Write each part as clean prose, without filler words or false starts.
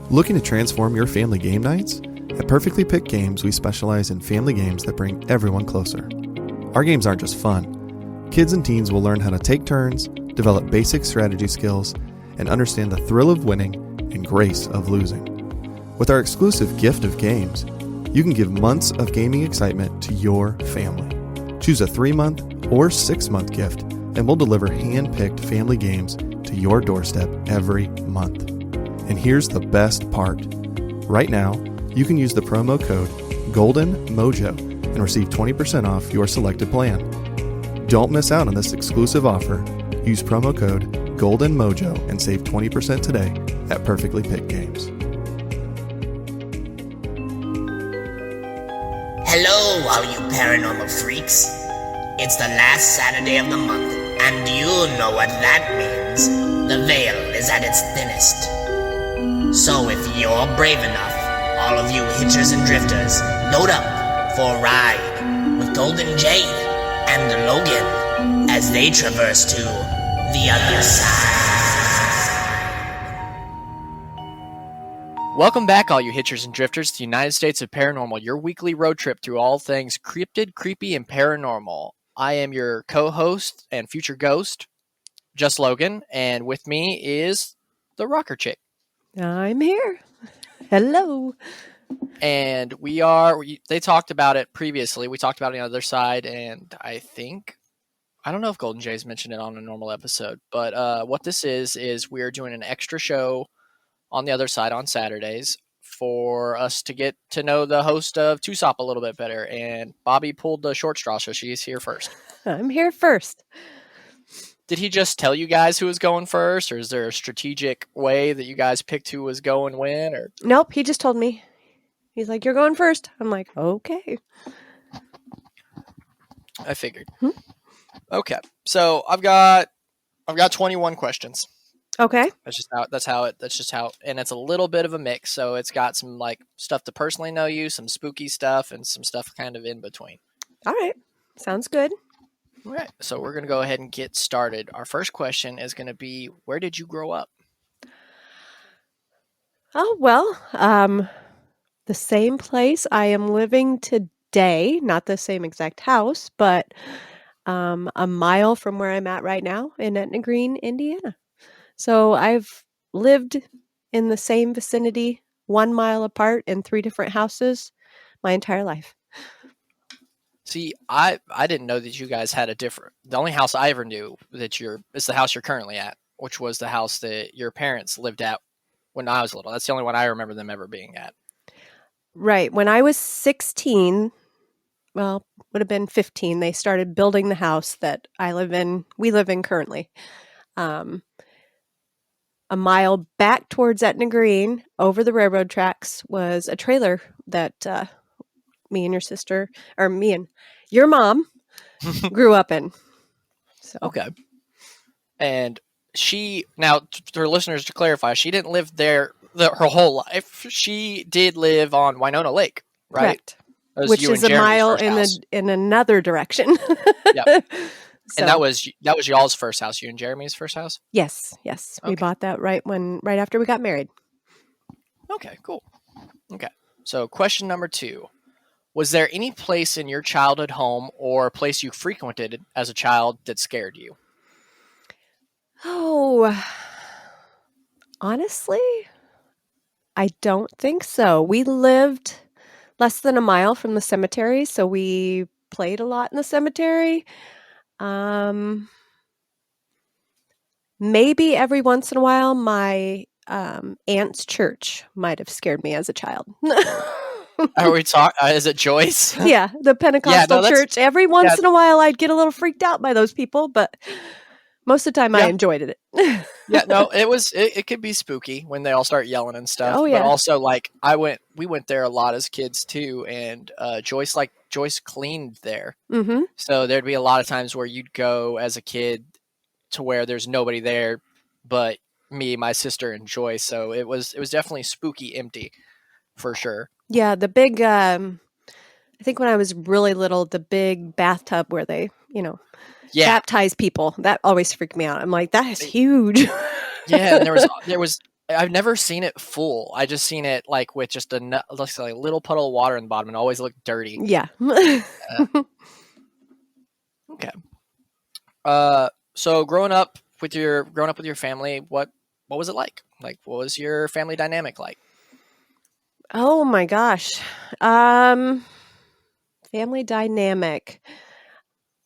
Looking to transform your family game nights? At Perfectly Picked Games, we specialize in family games that bring everyone closer. Our games aren't just fun. Kids and teens will learn how to take turns, develop basic strategy skills, and understand the thrill of winning and grace of losing. With our exclusive gift of games, you can give months of gaming excitement to your family. Choose a 3-month or 6-month gift, and we'll deliver hand-picked family games to your doorstep every month. And here's the best part. Right now, you can use the promo code GOLDENMOJO and receive 20% off your selected plan. Don't miss out on this exclusive offer. Use promo code GOLDENMOJO and save 20% today at Perfectly Picked Games. Hello, all you paranormal freaks. It's the last Saturday of the month, and you know what that means. The veil is at its thinnest. So if you're brave enough, all of you hitchers and drifters, load up for a ride with Golden Jade and Logan as they traverse to the other side. Welcome back, all you hitchers and drifters, to the United States of Paranormal, your weekly road trip through all things cryptid, creepy, and paranormal. I am your co-host and future ghost, Just Logan, and with me is the Rocker Chic. I'm here. Hello. And they talked about it previously. We talked about it on the other side, and I don't know if Golden Jay's mentioned it on a normal episode, but what this is we're doing an extra show on the other side on Saturdays for us to get to know the host of Tuesop a little bit better. And Bobbi pulled the short straw, so she's here first. I'm here first. Did he just tell you guys who was going first, or is there a strategic way that you guys picked who was going when? Or Nope, he just told me. He's like, "You're going first." I'm like, "Okay." I figured. Okay, so I've got 21 questions. Okay. That's just how, and it's a little bit of a mix. So it's got some like stuff to personally know you, some spooky stuff, and some stuff kind of in between. All right. Sounds good. All right. So we're going to go ahead and get started. Our first question is going to be, where did you grow up? Oh, well, the same place I am living today, not the same exact house, but a mile from where I'm at right now in Etna Green, Indiana. So I've lived in the same vicinity, 1 mile apart in 3 different houses my entire life. See, I didn't know that you guys had the only house I ever knew is the house you're currently at, which was the house that your parents lived at when I was little. That's the only one I remember them ever being at. Right. When I was 16, well, would have been 15, they started building the house that we live in currently. A mile back towards Etna Green, over the railroad tracks, was a trailer that me and your mom grew up in. So. Okay. And for listeners to clarify, she didn't live there her whole life. She did live on Winona Lake, right? Correct. Which is a mile in another direction. Yep. So, and that was y'all's first house, you and Jeremy's first house? Yes. Okay. We bought that right after we got married. Okay, cool. Okay. So question number 2. Was there any place in your childhood home or place you frequented as a child that scared you? Oh, honestly, I don't think so. We lived less than a mile from the cemetery, so we played a lot in the cemetery. Maybe every once in a while, my aunt's church might have scared me as a child. Are we is it Joyce? Yeah, the Pentecostal church. Every once in a while, I'd get a little freaked out by those people, but most of the time, I enjoyed it. Yeah, no, it could be spooky when they all start yelling and stuff. Oh yeah. But also, like we went there a lot as kids too, and Joyce cleaned there. Mm-hmm. So there'd be a lot of times where you'd go as a kid to where there's nobody there but me, my sister, and Joyce. So it was definitely spooky empty, for sure. Yeah, the big, I think when I was really little, the big bathtub where they, baptize people, that always freaked me out. I'm like, that is huge. Yeah, and there was I've never seen it full. I just seen it like with just looks like a little puddle of water in the bottom and always looked dirty. Yeah. Okay. So growing up with your family, what was it like? Like, what was your family dynamic like? Oh my gosh. Family dynamic.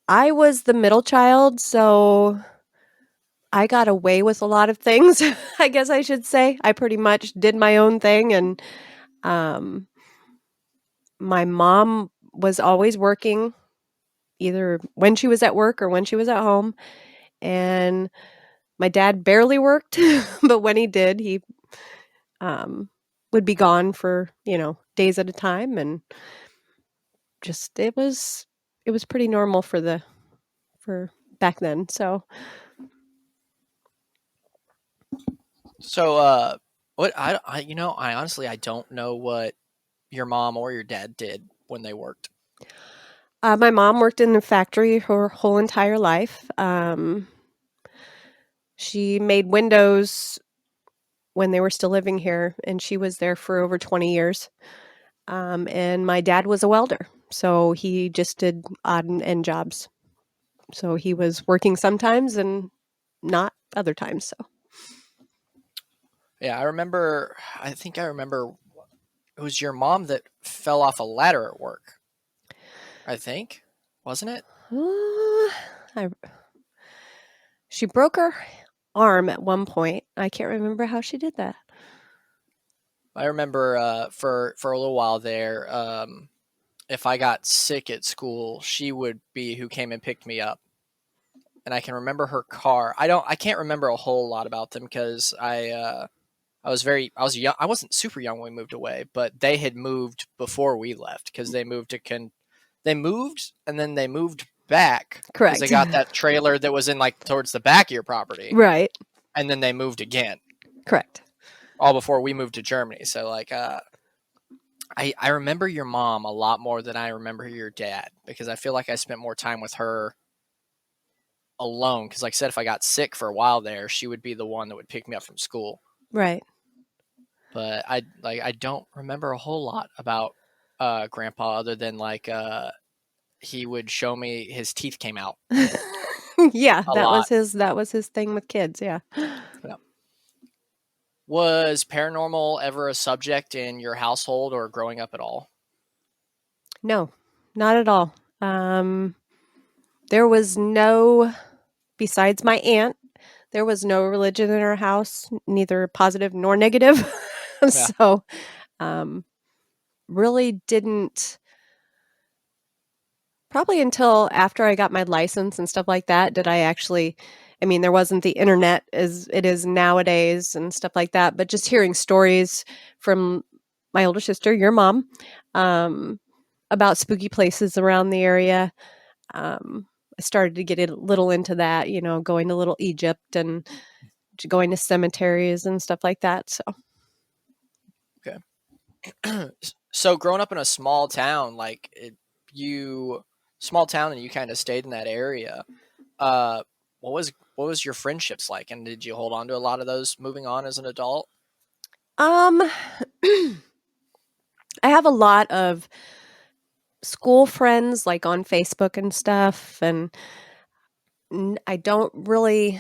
I was the middle child, so I got away with a lot of things, I guess I should say. I pretty much did my own thing, and my mom was always working, either when she was at work or when she was at home. And my dad barely worked, but when he did, he would be gone for, days at a time, and just it was pretty normal for back then. So What I honestly I don't know what your mom or your dad did when they worked. my mom worked in the factory her whole entire life. She made windows when they were still living here, and she was there for over 20 years. And my dad was a welder, so he just did odd and end jobs. So he was working sometimes and not other times. So Yeah, I think I remember it was your mom that fell off a ladder at work. I think, wasn't it? She broke her arm at one point. I can't remember how she did that. I remember for a little while there, if I got sick at school, she would be who came and picked me up. And I can remember her car. I can't remember a whole lot about them because I was young. I wasn't super young when we moved away, but they had moved before we left because they moved and then they moved back. Correct. Because they got that trailer that was in like towards the back of your property. Right. And then they moved again. Correct. All before we moved to Germany. So like I remember your mom a lot more than I remember your dad because I feel like I spent more time with her alone. Because like I said, if I got sick for a while there, she would be the one that would pick me up from school. Right. But I don't remember a whole lot about Grandpa other than like he would show me his teeth came out. Yeah, that was his thing with kids. Yeah. Was paranormal ever a subject in your household or growing up at all? No, not at all. There was no, besides my aunt, there was no religion in our house, neither positive nor negative. Yeah. So, really didn't, probably until after I got my license and stuff like that, did I actually, there wasn't the internet as it is nowadays and stuff like that, but just hearing stories from my older sister, your mom, about spooky places around the area. I started to get a little into that, going to Little Egypt and going to cemeteries and stuff like that. So, okay. So growing up in a small town, small town, and you kind of stayed in that area. What was your friendships like, and did you hold on to a lot of those moving on as an adult? I have a lot of school friends like on Facebook and stuff, and I don't really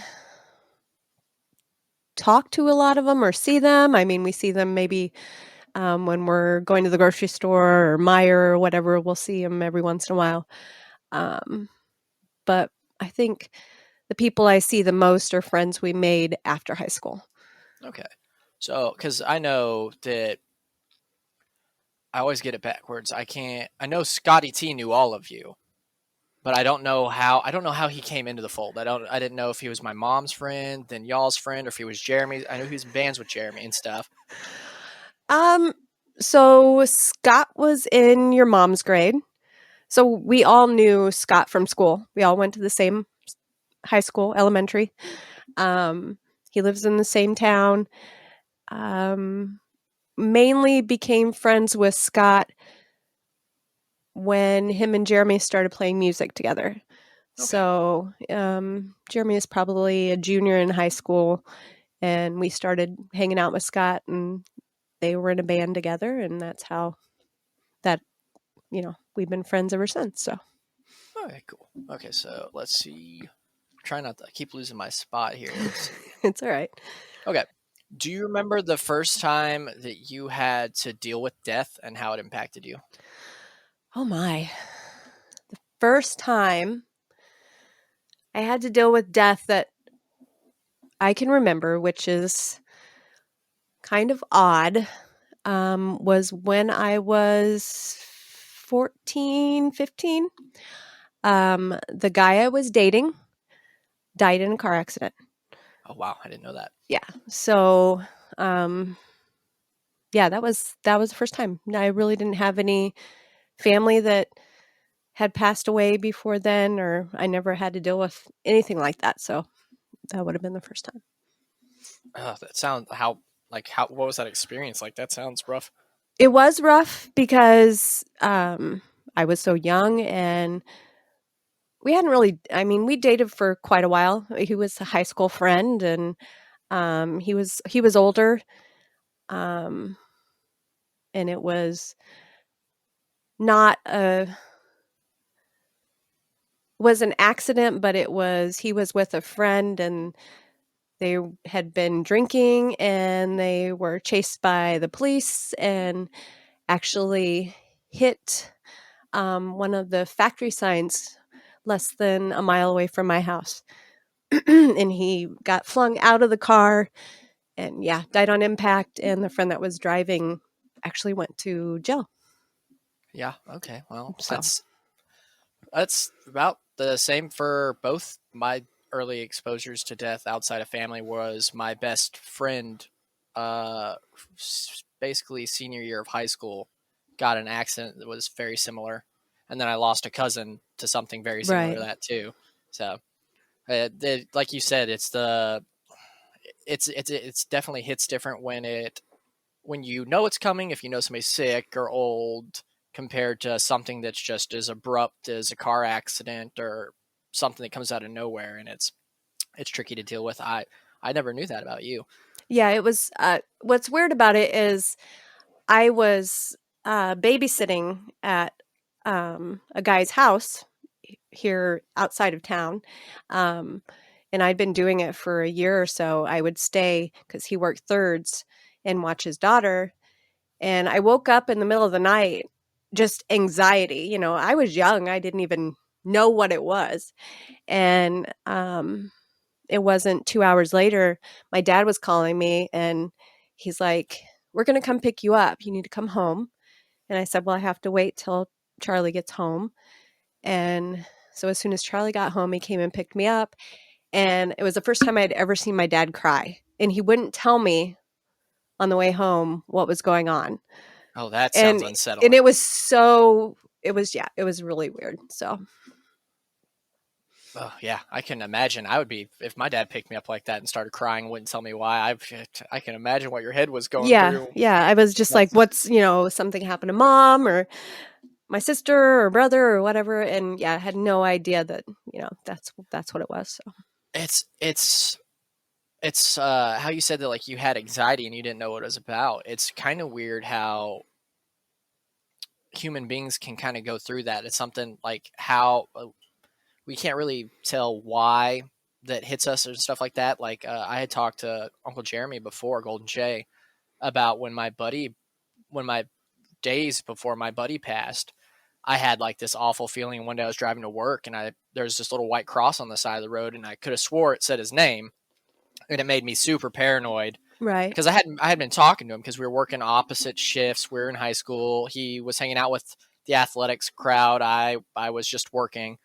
talk to a lot of them or see them. We see them maybe when we're going to the grocery store or Meijer or whatever. We'll see them every once in a while. But I think the people I see the most are friends we made after high school. Okay. So, because I know that I always get it backwards. I know Scotty T knew all of you, but I don't know how he came into the fold. I didn't know if he was my mom's friend, then y'all's friend, or if he was Jeremy. I know he was in bands with Jeremy and stuff. So Scott was in your mom's grade. So we all knew Scott from school. We all went to the same high school, elementary. He lives in the same town. Mainly became friends with Scott when him and Jeremy started playing music together. Okay. So Jeremy is probably a junior in high school, and we started hanging out with Scott, and they were in a band together, and that's how that, we've been friends ever since. So Okay, cool. Okay, so let's see. Try not to keep losing my spot here. Let's see. it's all right. Okay. Do you remember the first time that you had to deal with death and how it impacted you? Oh my. The first time I had to deal with death that I can remember, which is kind of odd, was when I was 14, 15. The guy I was dating died in a car accident. Oh wow, I didn't know that. Yeah. So, yeah, that was the first time. I really didn't have any family that had passed away before then, or I never had to deal with anything like that. So that would have been the first time. That sounds what was that experience like? That sounds rough. It was rough because I was so young, and we hadn't really, we dated for quite a while. He was a high school friend, and he was older. And it was not was an accident, but he was with a friend, and they had been drinking, and they were chased by the police and actually hit one of the factory signs less than a mile away from my house. And he got flung out of the car and died on impact. And the friend that was driving actually went to jail. Yeah. Okay. Well, So. that's about the same for both my early exposures to death outside of family. Was my best friend, basically senior year of high school, got an accident that was very similar, and then I lost a cousin to something very similar to that too. So, like you said, it's definitely hits different when you know it's coming. If you know somebody's sick or old, compared to something that's just as abrupt as a car accident or something that comes out of nowhere, and it's tricky to deal with. I never knew that about you. Yeah, it was. What's weird about it is I was babysitting at a guy's house here outside of town. And I'd been doing it for a year or so. I would stay because he worked thirds and watch his daughter. And I woke up in the middle of the night, just anxiety. I was young. I didn't even know what it was. And it wasn't 2 hours later, my dad was calling me, and he's like, "We're going to come pick you up. You need to come home." And I said, "Well, I have to wait till Charlie gets home." And so as soon as Charlie got home, he came and picked me up. And it was the first time I'd ever seen my dad cry. And he wouldn't tell me on the way home what was going on. Oh, that sounds unsettling. And it was really weird. So. Oh, yeah, I can imagine. I would be, if my dad picked me up like that and started crying, wouldn't tell me why. I can imagine what your head was going through. Yeah. I was just like, what's, something happened to mom or my sister or brother or whatever. And I had no idea that, that's what it was. So. It's how you said that, like, you had anxiety and you didn't know what it was about. It's kind of weird how human beings can kind of go through that. It's something like how we can't really tell why that hits us or stuff like that. Like I had talked to Uncle Jeremy before, Golden Jay, about when my days before my buddy passed, I had like this awful feeling. One day I was driving to work, and there's this little white cross on the side of the road, and I could have swore it said his name, and it made me super paranoid. Right. Because I had been talking to him because we were working opposite shifts. We were in high school. He was hanging out with the athletics crowd. I was just working.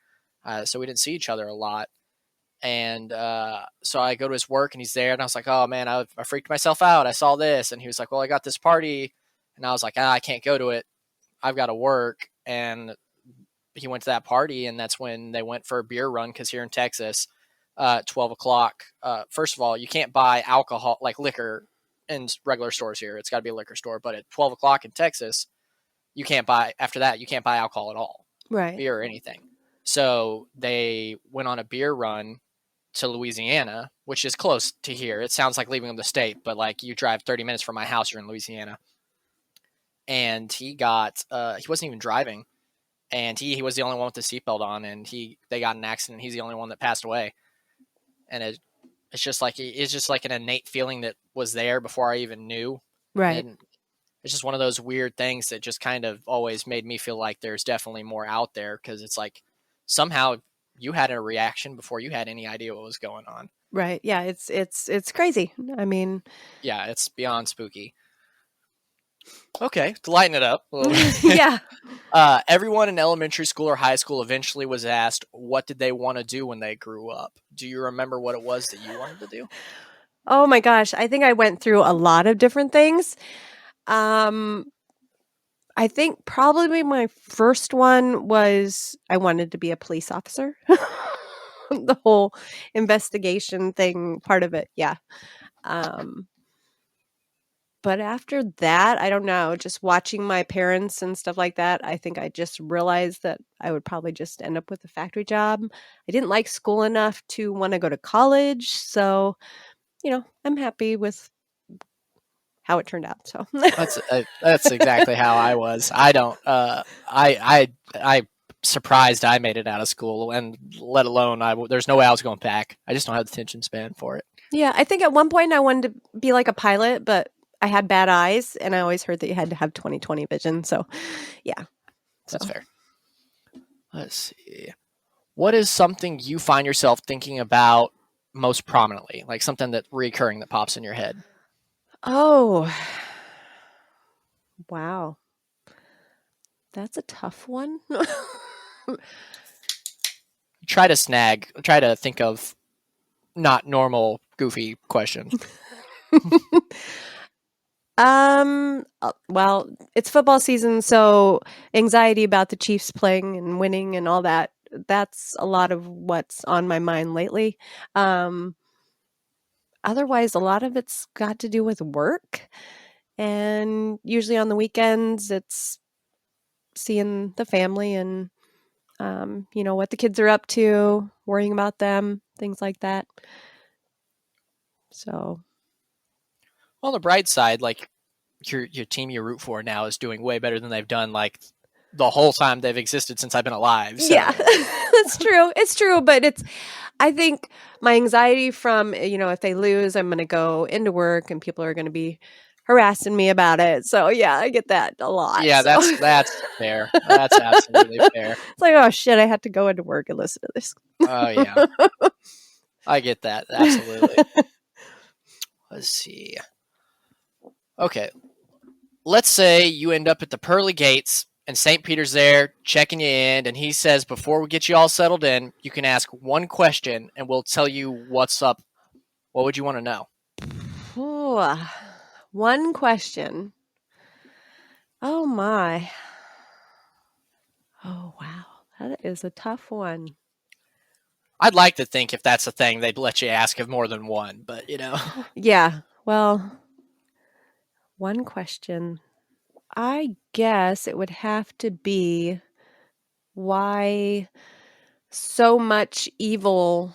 So we didn't see each other a lot. And so I go to his work, and he's there, and I was like, oh man, I freaked myself out. I saw this. And he was like, well, I got this party. And I was like, I can't go to it. I've got to work. And he went to that party, and that's when they went for a beer run. Cause here in Texas, 12 o'clock, first of all, you can't buy alcohol, like liquor, in regular stores here. It's gotta be a liquor store, but at 12 o'clock in Texas, after that, you can't buy alcohol at all. Right. Beer or anything. So they went on a beer run to Louisiana, which is close to here. It sounds like leaving the state, but like you drive 30 minutes from my house, you're in Louisiana. And he wasn't even driving, and he was the only one with the seatbelt on, and they got in an accident. He's the only one that passed away. And it's just like an innate feeling that was there before I even knew. Right. And it's just one of those weird things that just kind of always made me feel like there's definitely more out there, because it's like somehow you had a reaction before you had any idea what was going on. Right. Yeah, it's crazy. I mean, yeah, it's beyond spooky. Okay, to lighten it up a little bit. yeah. Everyone in elementary school or high school eventually was asked, what did they want to do when they grew up? Do you remember what it was that you wanted to do? Oh my gosh, I think I went through a lot of different things. I think probably my first one was I wanted to be a police officer. The whole investigation thing, part of it, yeah. But after that, I don't know, just watching my parents and stuff like that, I think I just realized that I would probably just end up with a factory job. I didn't like school enough to want to go to college, so, I'm happy with how it turned out. So that's exactly how I was. I don't. I surprised I made it out of school, and let alone there's no way I was going back. I just don't have the attention span for it. Yeah, I think at one point I wanted to be like a pilot, but I had bad eyes, and I always heard that you had to have 20/20 vision. So, yeah, that's fair. Let's see. What is something you find yourself thinking about most prominently, like something that recurring that pops in your head? Oh, wow. That's a tough one. Try to think of not normal, goofy questions. Well, it's football season, so anxiety about the Chiefs playing and winning and all that. That's a lot of what's on my mind lately. Otherwise, a lot of it's got to do with work. And usually on the weekends, it's seeing the family and, what the kids are up to, worrying about them, things like that. So. On the bright side, like your team you root for now is doing way better than they've done like the whole time they've existed since I've been alive. So. Yeah, that's true. It's true, but I think my anxiety from, if they lose, I'm going to go into work and people are going to be harassing me about it. So yeah, I get that a lot. Yeah, so. that's fair. That's absolutely fair. It's like, oh shit, I had to go into work and listen to this. Oh yeah, I get that absolutely. Let's see. Okay, let's say you end up at the pearly gates and St. Peter's there checking you in, and he says, before we get you all settled in, you can ask one question and we'll tell you what's up. What would you want to know? Ooh, one question. Oh my. Oh wow, that is a tough one. I'd like to think if that's a thing, they'd let you ask of more than one, but Yeah, well, one question. I guess it would have to be why so much evil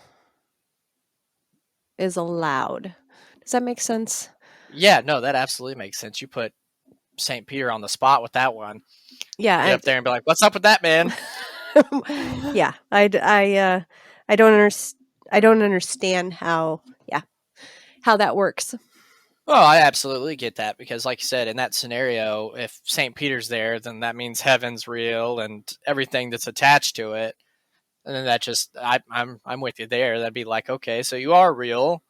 is allowed. Does that make sense? Yeah, no, that absolutely makes sense. You put St. Peter on the spot with that one. Yeah. Get up there and be like, what's up with that, man? Yeah. I don't understand how that works. Oh, I absolutely get that, because like you said, in that scenario, if St. Peter's there, then that means heaven's real and everything that's attached to it. And then that just, I'm with you there. That'd be like, okay, so you are real.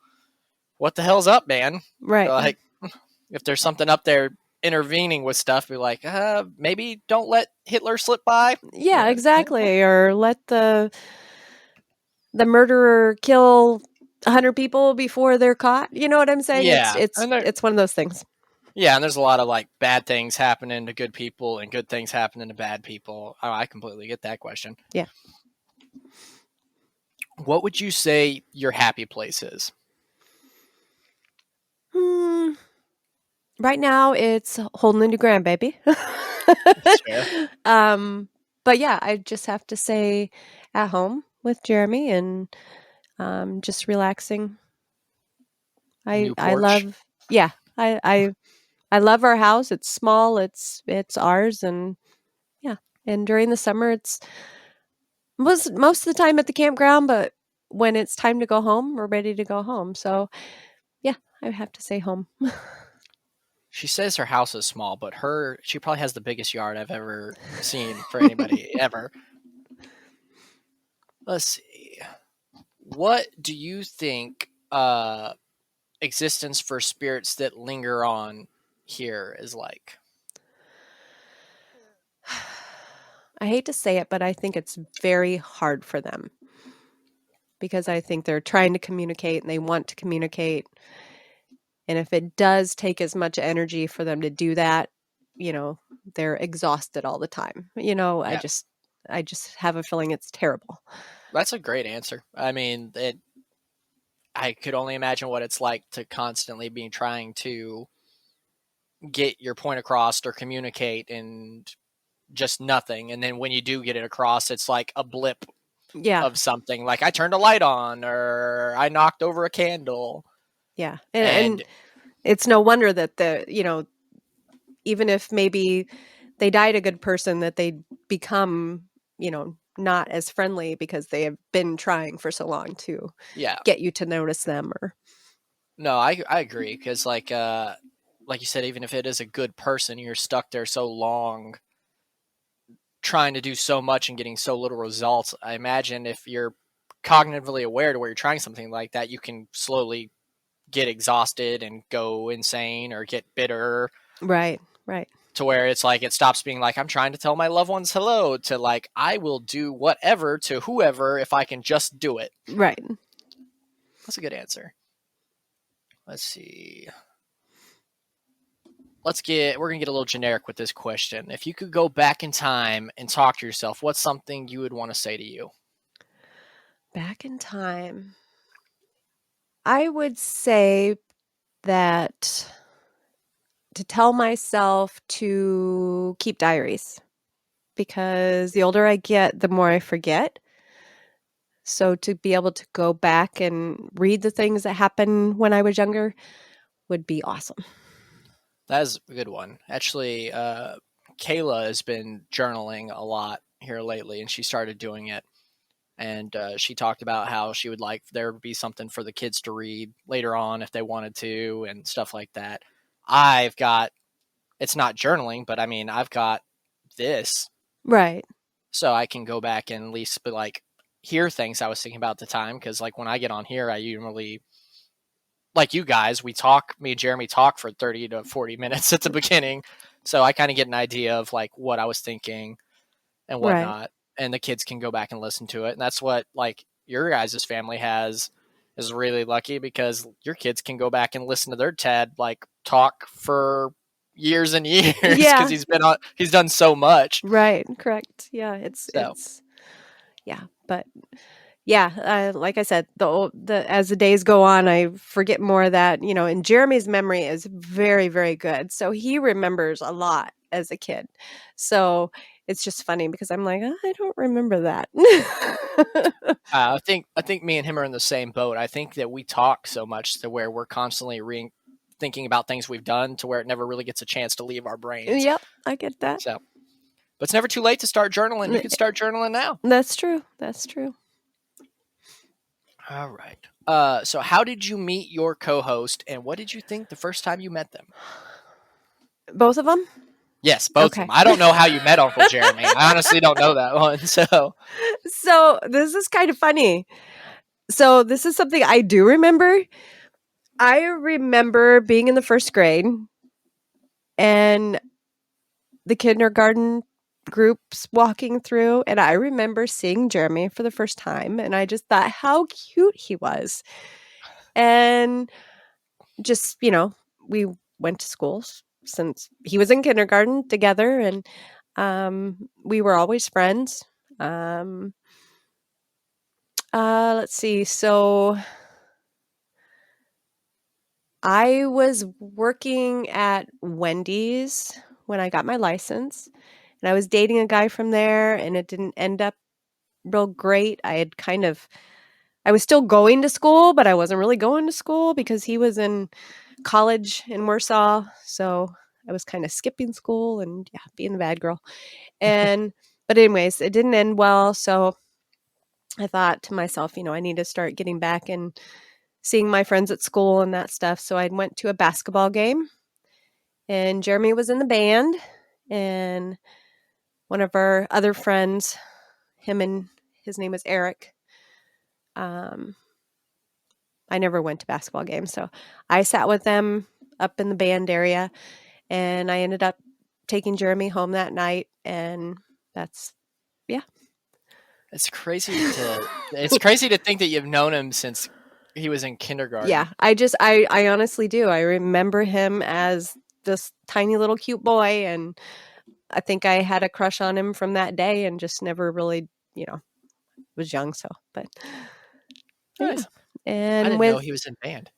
What the hell's up, man? Right. Like, if there's something up there intervening with stuff, be like, maybe don't let Hitler slip by. Yeah, exactly. Or let the murderer kill 100 people before they're caught. You know what I'm saying? Yeah. It's one of those things. Yeah, and there's a lot of like bad things happening to good people and good things happening to bad people. Oh, I completely get that question. Yeah. What would you say your happy place is? Right now it's holding a new grandbaby. That's fair. But yeah, I just have to say at home with Jeremy and just relaxing. New I porch. love, yeah, I love our house. It's small. It's ours, and yeah. And during the summer, it's most of the time at the campground, but when it's time to go home, we're ready to go home. So yeah, I have to say home. She says her house is small, but she probably has the biggest yard I've ever seen for anybody ever. Let's see. What do you think existence for spirits that linger on here is like? I hate to say it, but I think it's very hard for them because I think they're trying to communicate and they want to communicate. And if it does take as much energy for them to do that, they're exhausted all the time. Yeah. I just have a feeling it's terrible. That's a great answer. I mean, I could only imagine what it's like to constantly be trying to get your point across or communicate and just nothing. And then when you do get it across, it's like a blip Yeah. of something. Like I turned a light on or I knocked over a candle. Yeah. And it's no wonder that even if maybe they died a good person, that they become, not as friendly because they have been trying for so long to get you to notice them. Or no, I agree, because like you said, even if it is a good person, you're stuck there so long trying to do so much and getting so little results. I imagine if you're cognitively aware to where you're trying something like that, you can slowly get exhausted and go insane or get bitter. Right. To where it's like it stops being like I'm trying to tell my loved ones hello to like I will do whatever to whoever if I can just do it. Right. That's a good answer. Let's see. We're going to get a little generic with this question. If you could go back in time and talk to yourself, what's something you would want to say to you? Back in time, I would say that to tell myself to keep diaries, because the older I get, the more I forget. So to be able to go back and read the things that happened when I was younger would be awesome. That is a good one. Actually, Kayla has been journaling a lot here lately, and she started doing it. And she talked about how she would like there would be something for the kids to read later on if they wanted to and stuff like that. It's not journaling, but I mean, I've got this. Right. So I can go back and at least be like, hear things I was thinking about at the time. Because like when I get on here, I usually, like you guys, me and Jeremy talk for 30 to 40 minutes at the beginning. So I kind of get an idea of like what I was thinking and whatnot. Right. And the kids can go back and listen to it. And that's what like your guys' family is really lucky, because your kids can go back and listen to their dad like talk for years and years because he's done so much. Right. Correct. Yeah. But yeah, like I said, as the days go on, I forget more of that, and Jeremy's memory is very, very good. So he remembers a lot as a kid. So it's just funny because I'm like, I don't remember that. I think me and him are in the same boat. I think that we talk so much to where we're constantly thinking about things we've done to where it never really gets a chance to leave our brains. Yep, I get that. So, but it's never too late to start journaling. You can start journaling now. That's true. All right. So how did you meet your co-host, and what did you think the first time you met them? Both of them? Yes, both of them. I don't know how you met Uncle Jeremy. I honestly don't know that one. So this is kind of funny. So this is something I do remember. I remember being in the first grade and the kindergarten groups walking through, and I remember seeing Jeremy for the first time, and I just thought how cute he was. And just, we went to school since he was in kindergarten together, and we were always friends. Let's see. So I was working at Wendy's when I got my license, and I was dating a guy from there, and it didn't end up real great. I had kind of I was still going to school, but I wasn't really going to school because he was in college in Warsaw. So I was kind of skipping school and being the bad girl. But anyways, it didn't end well. So I thought to myself, I need to start getting back and seeing my friends at school and that stuff. So I went to a basketball game and Jeremy was in the band, and one of our other friends, his name is Eric. I never went to basketball games, so I sat with them up in the band area, and I ended up taking Jeremy home that night, and that's, It's crazy to think that you've known him since he was in kindergarten. Yeah, I honestly do. I remember him as this tiny little cute boy, and I think I had a crush on him from that day and just never really, was young, so, but Nice. And I didn't know he was in band.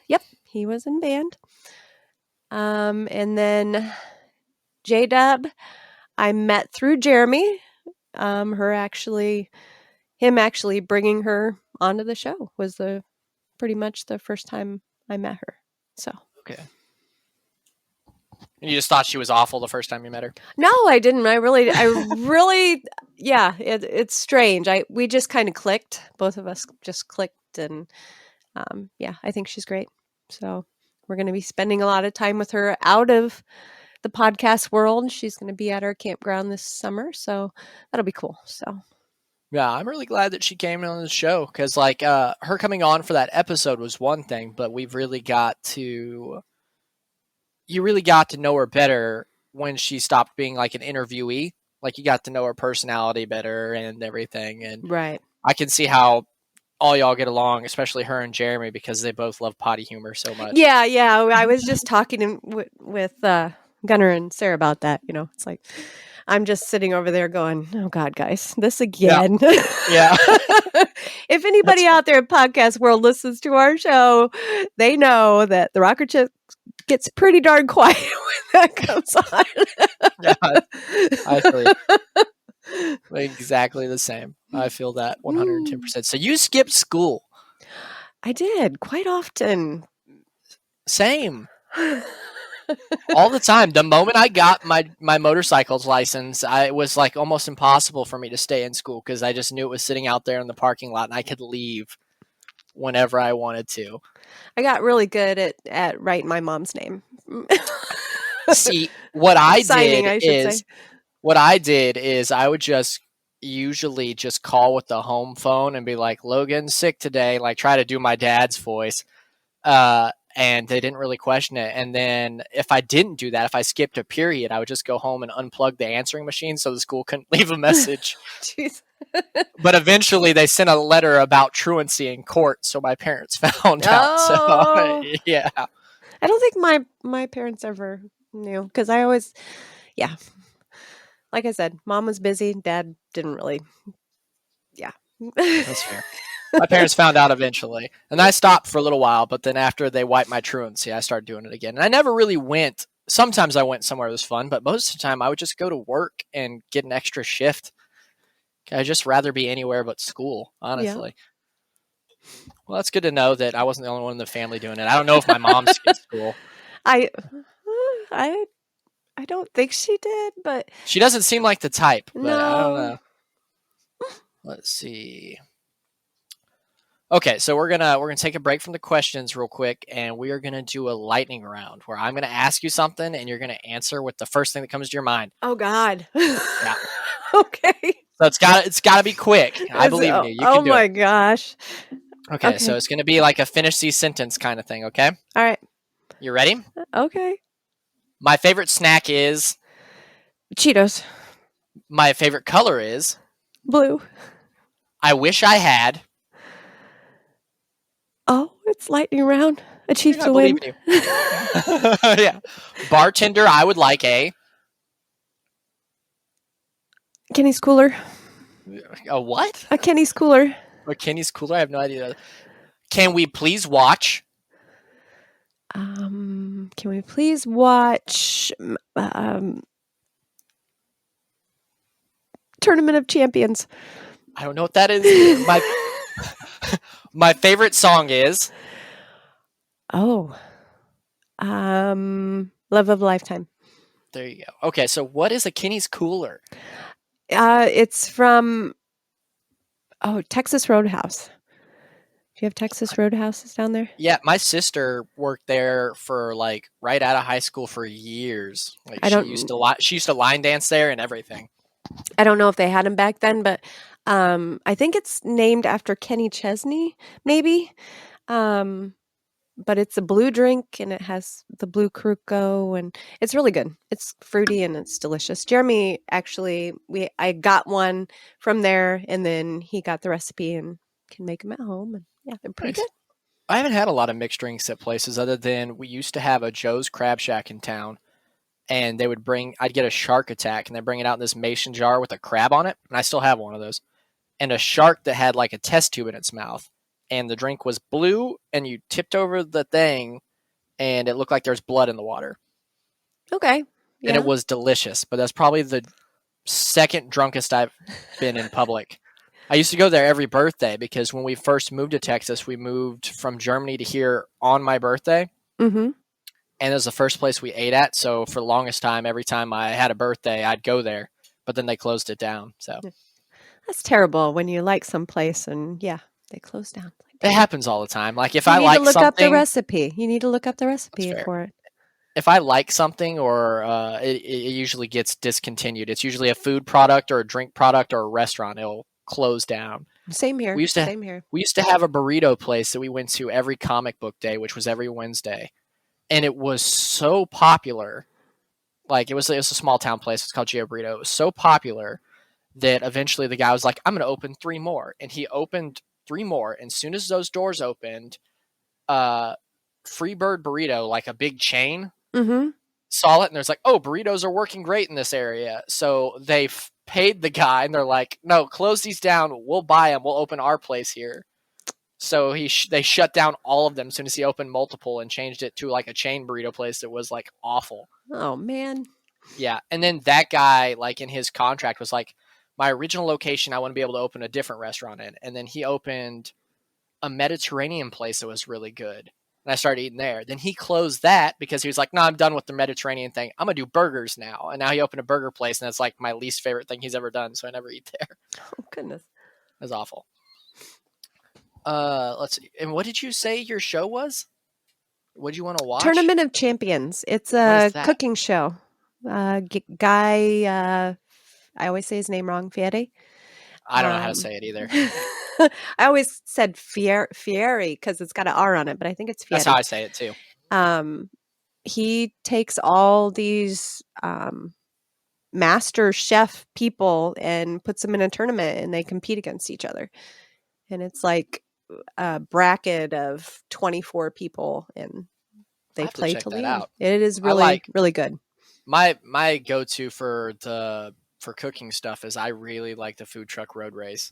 Yep, he was in band. And then J-Dub, I met through Jeremy. Him actually bringing her onto the show was pretty much the first time I met her. So okay. And you just thought she was awful the first time you met her? No, I didn't. I really, it's strange. We just kind of clicked. Both of us just clicked, and I think she's great. So we're going to be spending a lot of time with her out of the podcast world. She's going to be at our campground this summer, so that'll be cool. So yeah, I'm really glad that she came on the show, because her coming on for that episode was one thing, but you really got to know her better when she stopped being like an interviewee. Like, you got to know her personality better and everything. And right, I can see how all y'all get along, especially her and Jeremy, because they both love potty humor so much. Yeah. I was just talking with Gunnar and Sarah about that. It's like I'm just sitting over there going, "Oh God, guys, this again." Yeah. If anybody out there in podcast world listens to our show, they know that the Rocker Chic gets pretty darn quiet when that comes on. Yeah, I feel exactly the same. I feel that 110%. So you skipped school? I did quite often. Same. All the time. The moment I got my motorcycle's license, it was like almost impossible for me to stay in school, because I just knew it was sitting out there in the parking lot and I could leave whenever I wanted to. I got really good at writing my mom's name. See, what I did is I would just usually just call with the home phone and be like, "Logan's sick today," like try to do my dad's voice. And they didn't really question it. And then if I didn't do that, if I skipped a period, I would just go home and unplug the answering machine so the school couldn't leave a message. Jeez. But eventually they sent a letter about truancy in court, so my parents found out. So, yeah. I don't think my parents ever knew, because I always, like I said, Mom was busy, Dad didn't really, That's fair. My parents found out eventually, and I stopped for a little while, but then after they wiped my truancy, I started doing it again. And I never really went. Sometimes I went somewhere that was fun, but most of the time I would just go to work and get an extra shift. I'd just rather be anywhere but school, honestly. Yeah. Well, that's good to know that I wasn't the only one in the family doing it. I don't know if my mom skipped school. I don't think she did, but she doesn't seem like the type. But no. I don't know. Let's see. Okay, so we're gonna take a break from the questions real quick, and we are gonna do a lightning round where I'm gonna ask you something, and you're gonna answer with the first thing that comes to your mind. Oh God. Yeah. Okay. So it's gotta be quick. I believe in you. You can do it. Oh my gosh. Okay, so it's gonna be like a finish the sentence kind of thing. Okay. All right. You ready? Okay. My favorite snack is Cheetos. My favorite color is blue. I wish I had. Oh, it's lightning round. A Chief to win. You. Yeah. Bartender, I would like a Kenny's cooler. A what? A Kenny's cooler. A Kenny's cooler? I have no idea. Can we please watch? Can we please watch Tournament of Champions? I don't know what that is. My favorite song is. Oh, Love of a Lifetime. There you go. Okay, so what is a Kinney's Cooler? It's from Texas Roadhouse. Do you have Texas Roadhouses down there? Yeah, my sister worked there for like right out of high school for years. Like I she don't- used to line dance there and everything. I don't know if they had them back then, but I think it's named after Kenny Chesney, maybe. But it's a blue drink and it has the blue Kruko and it's really good. It's fruity and it's delicious. Jeremy actually, I got one from there and then he got the recipe and can make them at home. And yeah, they're pretty Nice. good. I haven't had a lot of mixed drinks at places other than we used to have a Joe's Crab Shack in town, and I'd get a shark attack, and they bring it out in this mason jar with a crab on it, and I still have one of those, and a shark that had like a test tube in its mouth, and the drink was blue, and you tipped over the thing, and it looked like there's blood in the water, Okay. and Yeah. it was delicious. But that's probably the second drunkest I've been in public. I used to go there every birthday because when we first moved to Texas, we moved from Germany to here on my birthday. Mm-hmm. And it was the first place we ate at. So for the longest time, every time I had a birthday, I'd go there. But then they closed it down. So That's terrible when you like someplace and they close down. it happens all the time. Like if You I need like to look up the something, recipe. You need to look up the recipe fair. for it. if I like something or it usually gets discontinued. It's usually a food product or a drink product or a restaurant. It'll close down. Same here. Same here. We used to have a burrito place that we went to every comic book day, which was every Wednesday. And it was so popular. Like it was a small town place. It's called Gio Burrito. It was so popular that eventually the guy was like, I'm going to open 3 more. And he opened 3 more. And as soon as those doors opened, Freebird Burrito, like a big chain, Mm-hmm. saw it. And there's like, oh, burritos are working great in this area. So they paid the guy and they're like, no, close these down. We'll buy them. We'll open our place here. So they shut down all of them as soon as he opened multiple and changed it to like a chain burrito place that was like awful. Oh, man. Yeah. And then that guy, like in his contract, was like, my original location, I want to be able to open a different restaurant in. And then he opened a Mediterranean place that was really good. And I started eating there. Then he closed that because he was like, no, I'm done with the Mediterranean thing. I'm going to do burgers now. And now he opened a burger place, and that's like my least favorite thing he's ever done. So I never eat there. Oh, goodness. That's awful. Let's see. And what did you say your show was? What did you want to watch? Tournament of Champions. It's What a is that? cooking show. Guy, I always say his name wrong, Fieri. I don't know how to say it either. I always said Fieri because it's got an R on it, but I think it's Fieri. That's how I say it too. He takes all these master chef people and puts them in a tournament and they compete against each other. And it's like a bracket of 24 people and they I'll have to play check to that lead. out. It is really, really good. My go-to for cooking stuff is I really like the food truck road race.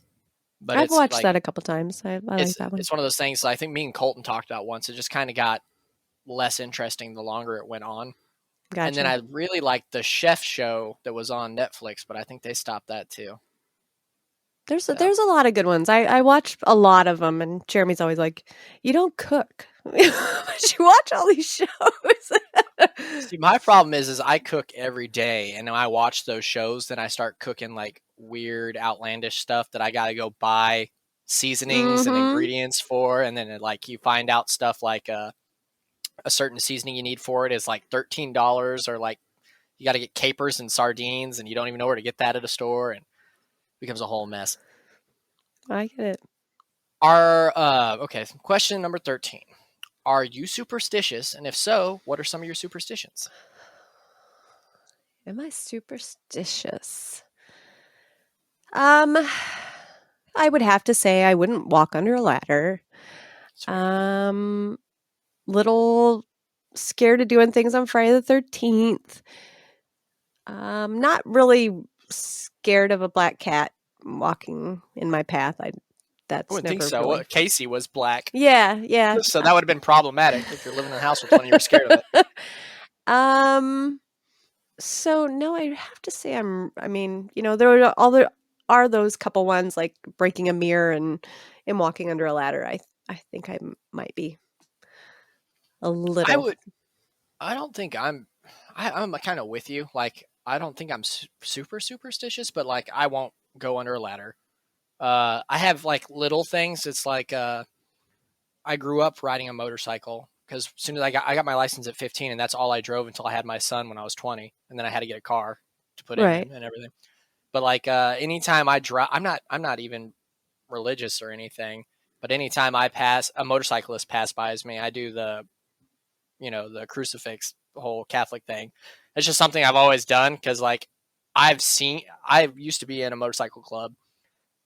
But I've it's watched like, that a couple times. I like it's, that one. it's one of those things I think me and Colton talked about once. It just kind of got less interesting the longer it went on. Gotcha. And then I really liked the chef show that was on Netflix, but I think they stopped that too. There's a lot of good ones. I watch a lot of them, and Jeremy's always like, "You don't cook, but you watch all these shows." See, my problem is I cook every day, and when I watch those shows, then I start cooking like weird, outlandish stuff that I got to go buy seasonings and ingredients for, and then like you find out stuff like a certain seasoning you need for it is like $13, or like you got to get capers and sardines, and you don't even know where to get that at a store, and it becomes a whole mess. I get it. Okay, question number 13. Are you superstitious? And if so, what are some of your superstitions? Am I superstitious? I would have to say I wouldn't walk under a ladder. Little scared of doing things on Friday the 13th. Not really scared of a black cat walking in my path. That's I wouldn't never think so. really... Casey was black. Yeah. So that would have been problematic if you're living in a house with one and you were scared of it. So no, I have to say there are are those couple ones like breaking a mirror and walking under a ladder. I think I might be a little. I don't think I'm kind of with you. Like, I don't think I'm super superstitious, but like, I won't go under a ladder. I have like little things. It's like, I grew up riding a motorcycle because as soon as I got my license at 15, and that's all I drove until I had my son when I was 20, and then I had to get a car to put him Right. in and everything. But like, anytime I drive, I'm not even religious or anything, but anytime a motorcyclist pass by me, I do the crucifix, whole Catholic thing. It's just something I've always done because like I used to be in a motorcycle club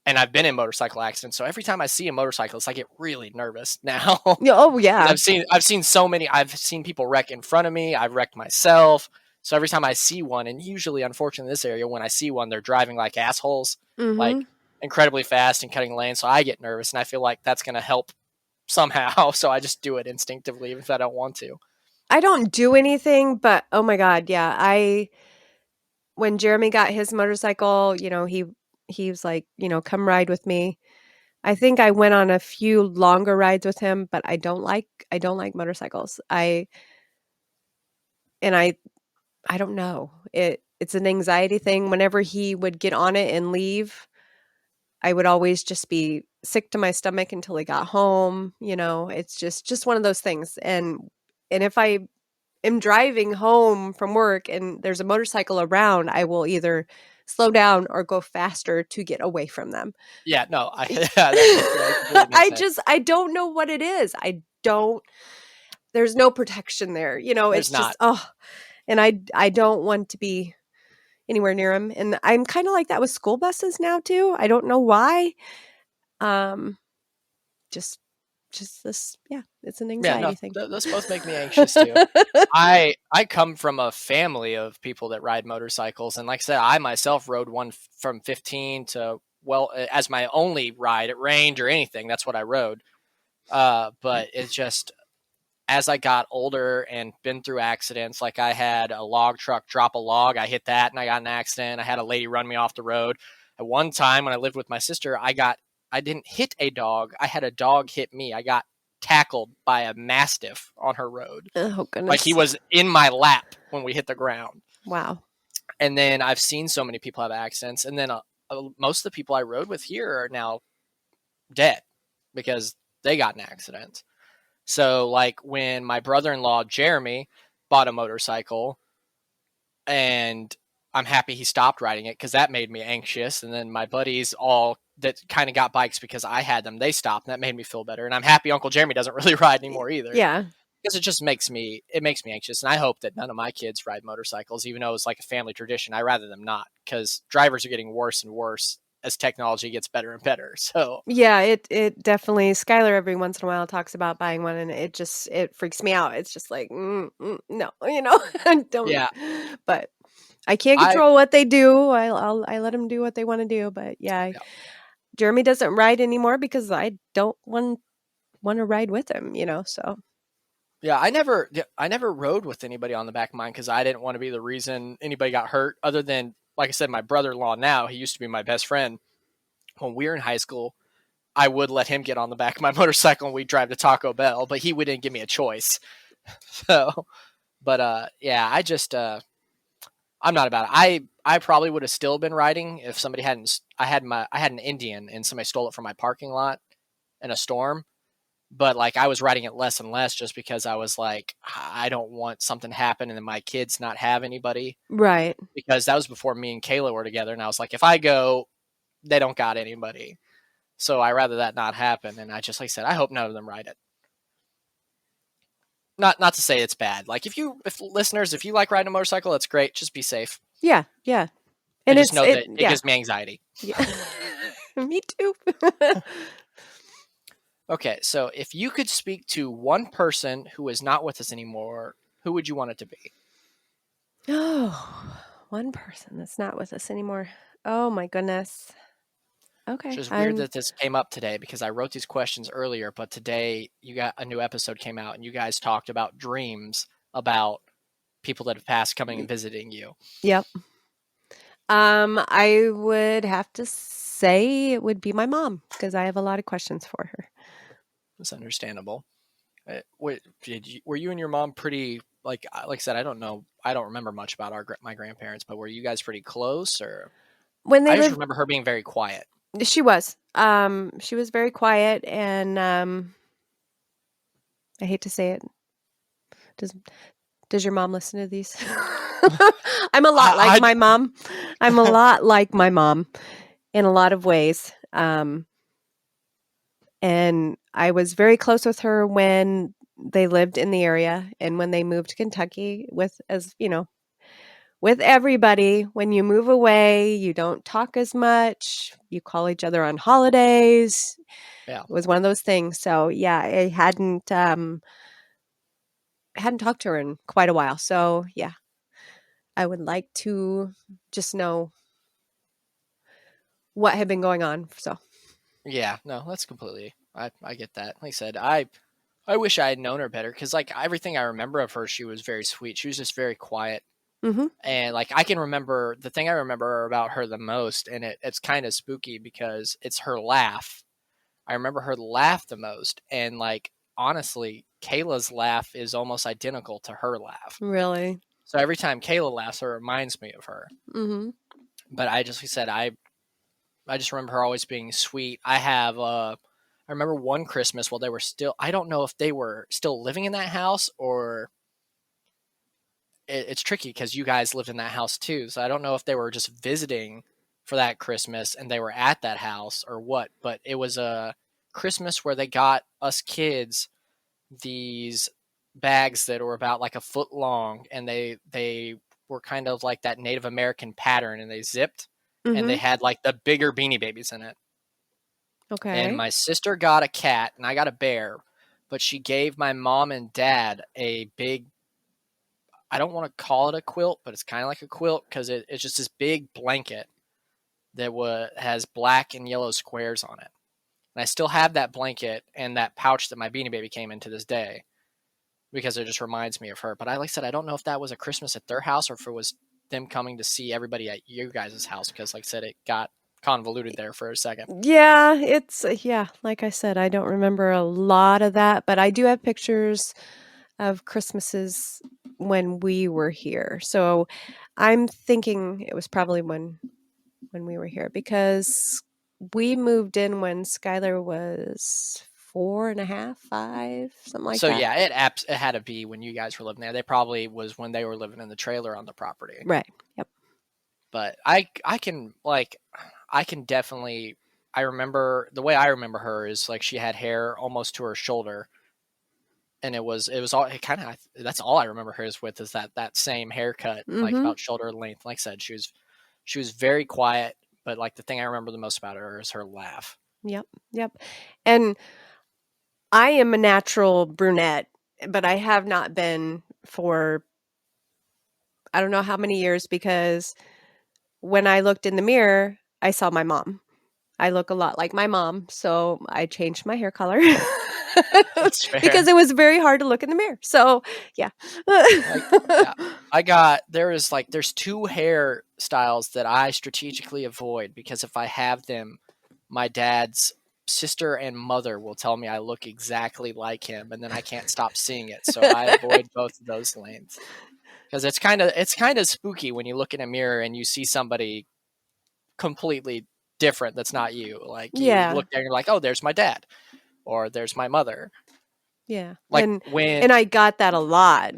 and I've been in motorcycle accidents. So every time I see a motorcyclist, I get really nervous now. Yeah, oh yeah. I've seen so many. I've seen people wreck in front of me. I've wrecked myself. So every time I see one, and usually, unfortunately, in this area, when I see one, they're driving like assholes, like incredibly fast and cutting lanes. So I get nervous, and I feel like that's going to help somehow. So I just do it instinctively, even if I don't want to. I don't do anything, but oh my God, yeah. When Jeremy got his motorcycle, he was like, come ride with me. I think I went on a few longer rides with him, but I don't like motorcycles. I don't know. It's an anxiety thing. Whenever he would get on it and leave, I would always just be sick to my stomach until he got home. It's just one of those things. And if I am driving home from work and there's a motorcycle around, I will either slow down or go faster to get away from them. Yeah, no, I don't know what it is. There's no protection there. It's just, and I don't want to be anywhere near them. And I'm kind of like that with school buses now too. I don't know why. Just this, yeah, it's an anxiety thing. Those both make me anxious too. I come from a family of people that ride motorcycles, and like I said, I myself rode one from 15 to as my only ride at range or anything. That's what I rode. But it's just as I got older and been through accidents, like I had a log truck drop a log, I hit that and I got in an accident. I had a lady run me off the road. At one time when I lived with my sister, I didn't hit a dog. I had a dog hit me. I got tackled by a mastiff on her road. Oh, goodness. Like he was in my lap when we hit the ground. Wow. And then I've seen so many people have accidents. And then most of the people I rode with here are now dead because they got in accidents. So like when my brother-in-law, Jeremy, bought a motorcycle, and I'm happy he stopped riding it because that made me anxious. And then my buddies all that kind of got bikes because I had them, they stopped, and that made me feel better. And I'm happy Uncle Jeremy doesn't really ride anymore either. Yeah. Because it just makes me anxious. And I hope that none of my kids ride motorcycles, even though it's like a family tradition. I'd rather them not, because drivers are getting worse and worse as technology gets better and better. So yeah, it definitely, Skylar every once in a while talks about buying one, and it freaks me out. It's just like, no, I don't. Yeah. But I can't control what they do. I let them do what they want to do. But yeah. Jeremy doesn't ride anymore because I don't want to ride with him, so. Yeah, I never rode with anybody on the back of mine because I didn't want to be the reason anybody got hurt, other than, like I said, my brother-in-law now, he used to be my best friend. When we were in high school, I would let him get on the back of my motorcycle and we'd drive to Taco Bell, but he wouldn't give me a choice. So, but yeah, I'm not about it. I probably would have still been riding if somebody hadn't. I had an Indian and somebody stole it from my parking lot in a storm. But like I was riding it less and less just because I was like, I don't want something to happen and then my kids not have anybody. Right. Because that was before me and Kayla were together. And I was like, if I go, they don't got anybody. So I rather that not happen. And I just, like I said, I hope none of them ride it. Not to say it's bad. Like if listeners, if you like riding a motorcycle, that's great. Just be safe. Yeah. Yeah. And just know that it gives me anxiety. Yeah. Me too. Okay, so if you could speak to one person who is not with us anymore, who would you want it to be? Oh, one person that's not with us anymore. Oh my goodness. Okay. It's just weird that this came up today because I wrote these questions earlier, but today you got a new episode came out and you guys talked about dreams about people that have passed coming and visiting you. Yep. I would have to say it would be my mom because I have a lot of questions for her. That's understandable. Were you and your mom pretty like I said? I don't know. I don't remember much about my grandparents, but were you guys pretty close? Or When they I just lived, remember her being very quiet. she was. She was very quiet, and I hate to say it. Does your mom listen to these? I'm a lot like my mom. I'm a lot like my mom in a lot of ways. And I was very close with her when they lived in the area and when they moved to Kentucky with, as you know, with everybody. When you move away, you don't talk as much. You call each other on holidays. Yeah. It was one of those things. So yeah, I hadn't talked to her in quite a while. So yeah, I would like to just know what had been going on. So Yeah, no, that's completely. I get that. Like I said, I wish I had known her better because like everything I remember of her, she was very sweet. She was just very quiet. mhm. And like I can remember the thing I remember about her the most, and it's kind of spooky because it's her laugh. I remember her laugh the most, and like honestly, Kayla's laugh is almost identical to her laugh. Really? So every time Kayla laughs, it reminds me of her. Mhm. But I just like I said I just remember her always being sweet. I remember one Christmas while they were still. I don't know if they were still living in that house or it's tricky because you guys lived in that house too. So I don't know if they were just visiting for that Christmas and they were at that house or what. But it was a Christmas where they got us kids these bags that were about like a foot long, and they were kind of like that Native American pattern, and they zipped, and they Mhm. had like the bigger Beanie Babies in it. And Okay. my sister got a cat, and I got a bear, but she gave my mom and dad a big. I don't want to call it a quilt, but it's kind of like a quilt because it's just this big blanket that has black and yellow squares on it. And I still have that blanket and that pouch that my Beanie Baby came in to this day because it just reminds me of her. But like I said, I don't know if that was a Christmas at their house or if it was them coming to see everybody at you guys' house because, like I said, it got convoluted there for a second. Yeah, it's yeah, like I said, I don't remember a lot of that, but I do have pictures of Christmases when we were here. So I'm thinking it was probably when we were here because we moved in when Skylar was 4.5, 5, something like So that. yeah, it had to be when you guys were living there. They probably was when they were living in the trailer on the property. Right. Yep. But I can definitely. I remember the way I remember her is like she had hair almost to her shoulder, and it was all it kind of that's all I remember hers with is that same haircut, like Mhm. about shoulder length. Like I said, she was very quiet, but like the thing I remember the most about her is her laugh. Yep. Yep. And I am a natural brunette, but I have not been for I don't know how many years because when I looked in the mirror, I saw my mom. I look a lot like my mom, so I changed my hair color That's fair. because it was very hard to look in the mirror. So, yeah. Yeah, there's two hair styles that I strategically avoid because if I have them, my dad's sister and mother will tell me I look exactly like him, and then I can't stop seeing it. So I avoid both of those lanes because it's kind of spooky when you look in a mirror and you see somebody completely different that's not you. Like you Yeah. look there and you're like, oh, there's my dad, or there's my mother. Yeah. Like And when I got that a lot,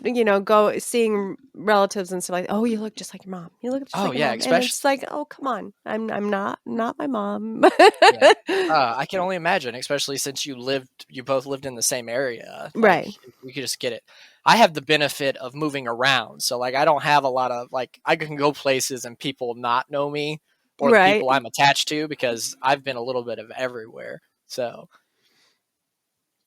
seeing relatives and stuff like, "Oh, you look just like your mom. You look just oh like your yeah, mom." And especially it's like, "Oh, come on. I'm not my mom." yeah. I can only imagine, especially since you both lived in the same area. Like Right. we could just get it. I have the benefit of moving around, so like I don't have a lot of like I can go places and people not know me or the Right. people I'm attached to because I've been a little bit of everywhere. So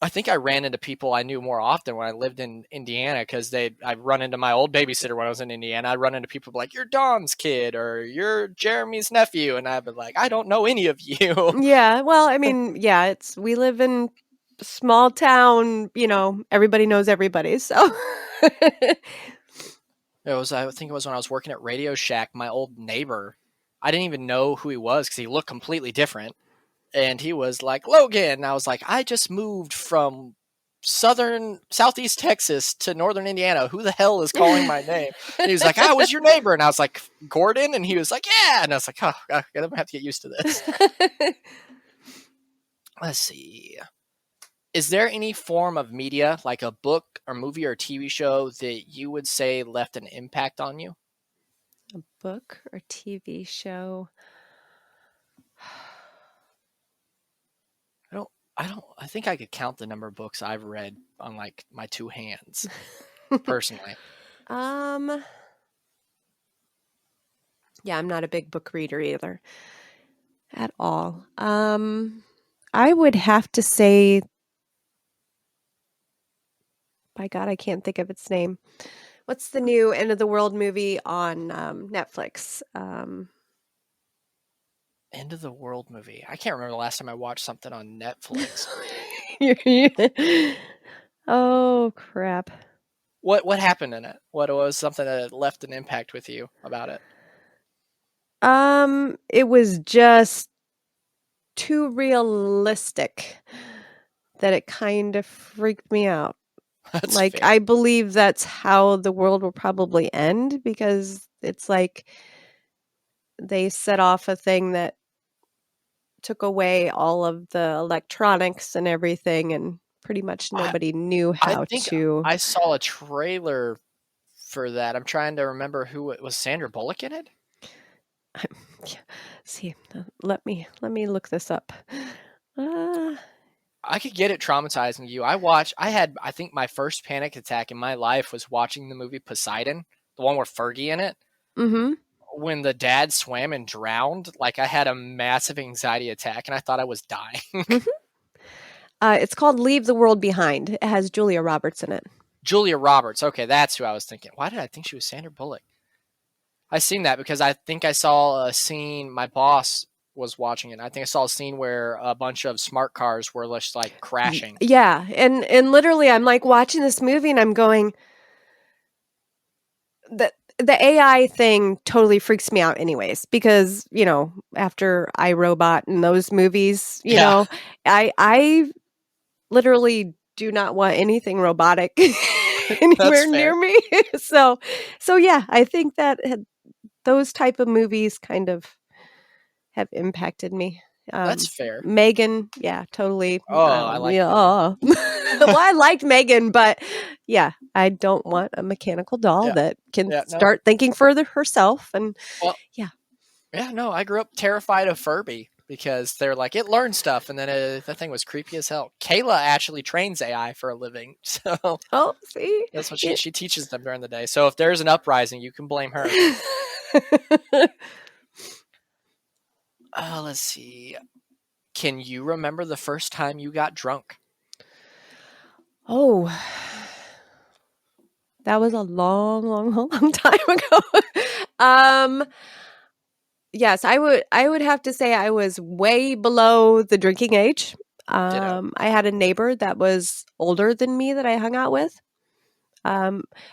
I think I ran into people I knew more often when I lived in Indiana because I'd run into my old babysitter when I was in Indiana. I'd run into people like, you're Don's kid or you're Jeremy's nephew. And I'd be like, I don't know any of you. Yeah. Well, I mean, yeah, we live in a small town, everybody knows everybody. So, I think it was when I was working at Radio Shack, my old neighbor I didn't even know who he was because he looked completely different. And he was like, Logan. And I was like, I just moved from southeast Texas to northern Indiana. Who the hell is calling my name? And he was like, I was your neighbor. And I was like, Gordon? And he was like, yeah. And I was like, oh, I'm going to have to get used to this. Let's see. Is there any form of media, like a book or movie or TV show, that you would say left an impact on you? A book or TV show? I think I could count the number of books I've read on like my two hands, personally. Yeah, I'm not a big book reader either at all. I would have to say, by God, I can't think of its name. What's the new End of the World movie on Netflix? End of the World movie. I can't remember the last time I watched something on Netflix. Oh, crap. What happened in it? What was something that left an impact with you about it? It was just too realistic that it kind of freaked me out. That's Like, fair. I believe that's how the world will probably end, because it's like they set off a thing that took away all of the electronics and everything, and pretty much nobody knew I how think to. I saw a trailer for that. I'm trying to remember who it was. Sandra Bullock in it? See, let me look this up. I could get it traumatizing you. I think my first panic attack in my life was watching the movie Poseidon, the one with Fergie in it. Mm-hmm. When the dad swam and drowned, like I had a massive anxiety attack and I thought I was dying. It's called Leave the World Behind. It has Julia Roberts in it. Julia Roberts. Okay, that's who I was thinking. Why did I think she was Sandra Bullock? I seen that because I think I saw a scene. My boss was watching it. I think I saw a scene where a bunch of smart cars were just like crashing. Yeah, and literally, I'm like watching this movie and I'm going, the AI thing totally freaks me out, anyways, because after iRobot and those movies, I literally do not want anything robotic anywhere near me. So yeah, I think that those type of movies kind of have impacted me. That's fair. Megan, yeah, totally. Oh, I like Well, I liked Megan, but yeah, I don't want a mechanical doll that can start thinking further herself. And no, I grew up terrified of Furby because they're like, it learns stuff, and then the thing was creepy as hell. Kayla actually trains AI for a living, so see, that's what she teaches them during the day. So if there's an uprising, you can blame her. Let's see. Can you remember the first time you got drunk? Oh, that was a long time ago. Yes, I would have to say I was way below the drinking age. I had a neighbor that was older than me that I hung out with.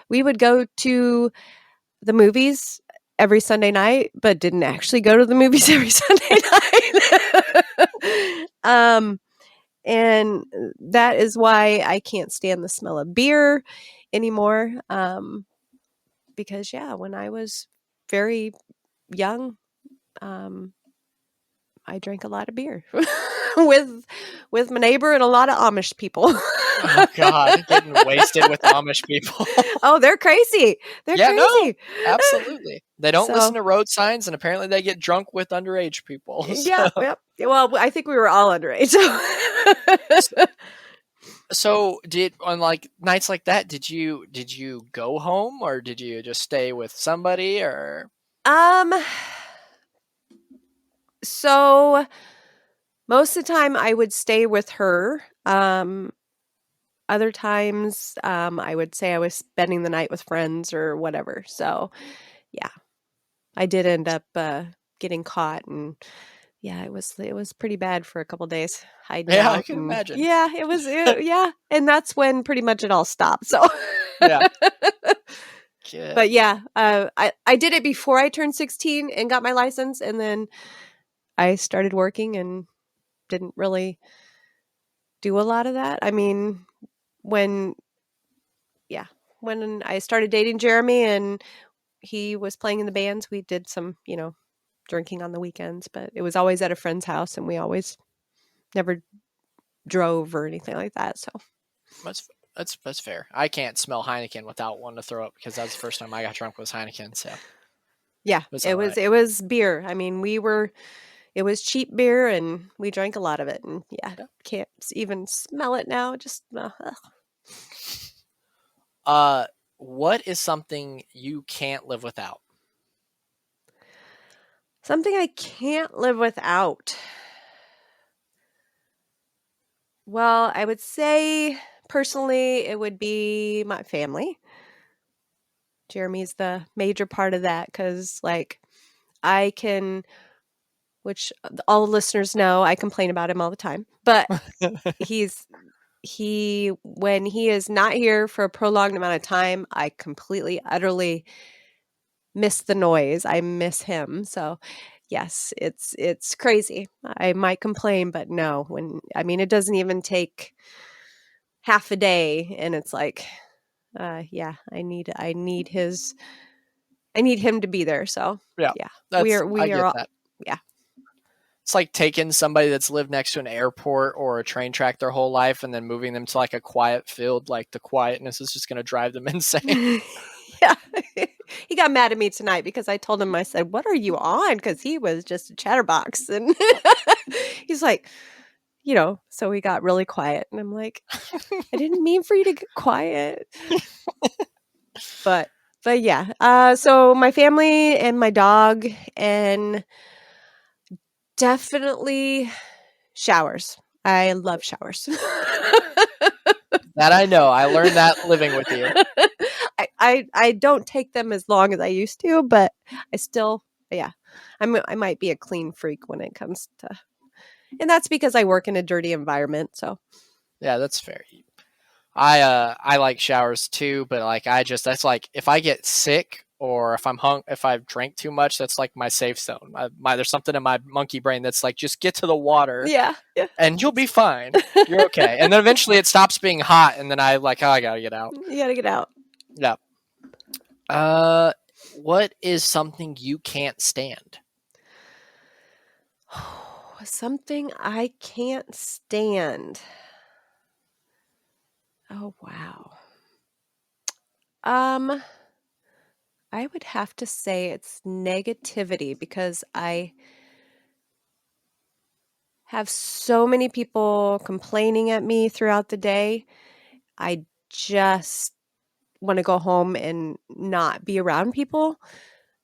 We would go to the movies every Sunday night, but didn't actually go to the movies every Sunday night. And that is why I can't stand the smell of beer anymore. Because when I was very young, I drank a lot of beer with my neighbor and a lot of Amish people. Oh God, getting wasted with Amish people. Oh, they're crazy. They're crazy. No, absolutely. They don't listen to road signs, and apparently they get drunk with underage people. So. Yeah. Well, I think we were all underage. So on like nights like that, did you go home or did you just stay with somebody or? So most of the time I would stay with her. Other times, I would say I was spending the night with friends or whatever. So yeah, I did end up, getting caught, and yeah, it was pretty bad for a couple days hiding out. I can imagine. Yeah, it was, and that's when pretty much it all stopped. So yeah. But yeah, I did it before I turned 16 and got my license, and then I started working and didn't really do a lot of that. I mean, when I started dating Jeremy and he was playing in the bands, we did some, drinking on the weekends, but it was always at a friend's house, and we always never drove or anything like that. So that's fair. I can't smell Heineken without wanting to throw up, because that was the first time I got drunk was Heineken. So yeah, it was beer. I mean, it was cheap beer, and we drank a lot of it, and can't even smell it now. Just what is something you can't live without? Something I can't live without. Well, I would say personally it would be my family. Jeremy's the major part of that, because I can, which all listeners know, I complain about him all the time, but when he is not here for a prolonged amount of time, I completely, utterly miss the noise. I miss him. So yes, it's crazy. I might complain, but no, it doesn't even take half a day, and it's like, I need him to be there. So Yeah, we I get are that. Yeah. It's like taking somebody that's lived next to an airport or a train track their whole life and then moving them to like a quiet field. Like, the quietness is just going to drive them insane. Yeah. He got mad at me tonight because I told him, I said, "What are you on?" Because he was just a chatterbox, and he's like, so we got really quiet, and I'm like, I didn't mean for you to get quiet. But yeah. So my family and my dog, and definitely showers. I love showers. That I know. I learned that living with you. I don't take them as long as I used to, but I still, I might be a clean freak when it comes to, and that's because I work in a dirty environment. So yeah, that's fair. I like showers too, but that's like, if I get sick or if I've drank too much, that's like my safe zone. There's something in my monkey brain that's like, just get to the water, and you'll be fine. You're okay. And then eventually it stops being hot, and then I gotta get out. You gotta get out. Yeah. What is something you can't stand? Something I can't stand. Oh, wow. I would have to say it's negativity, because I have so many people complaining at me throughout the day. I just want to go home and not be around people.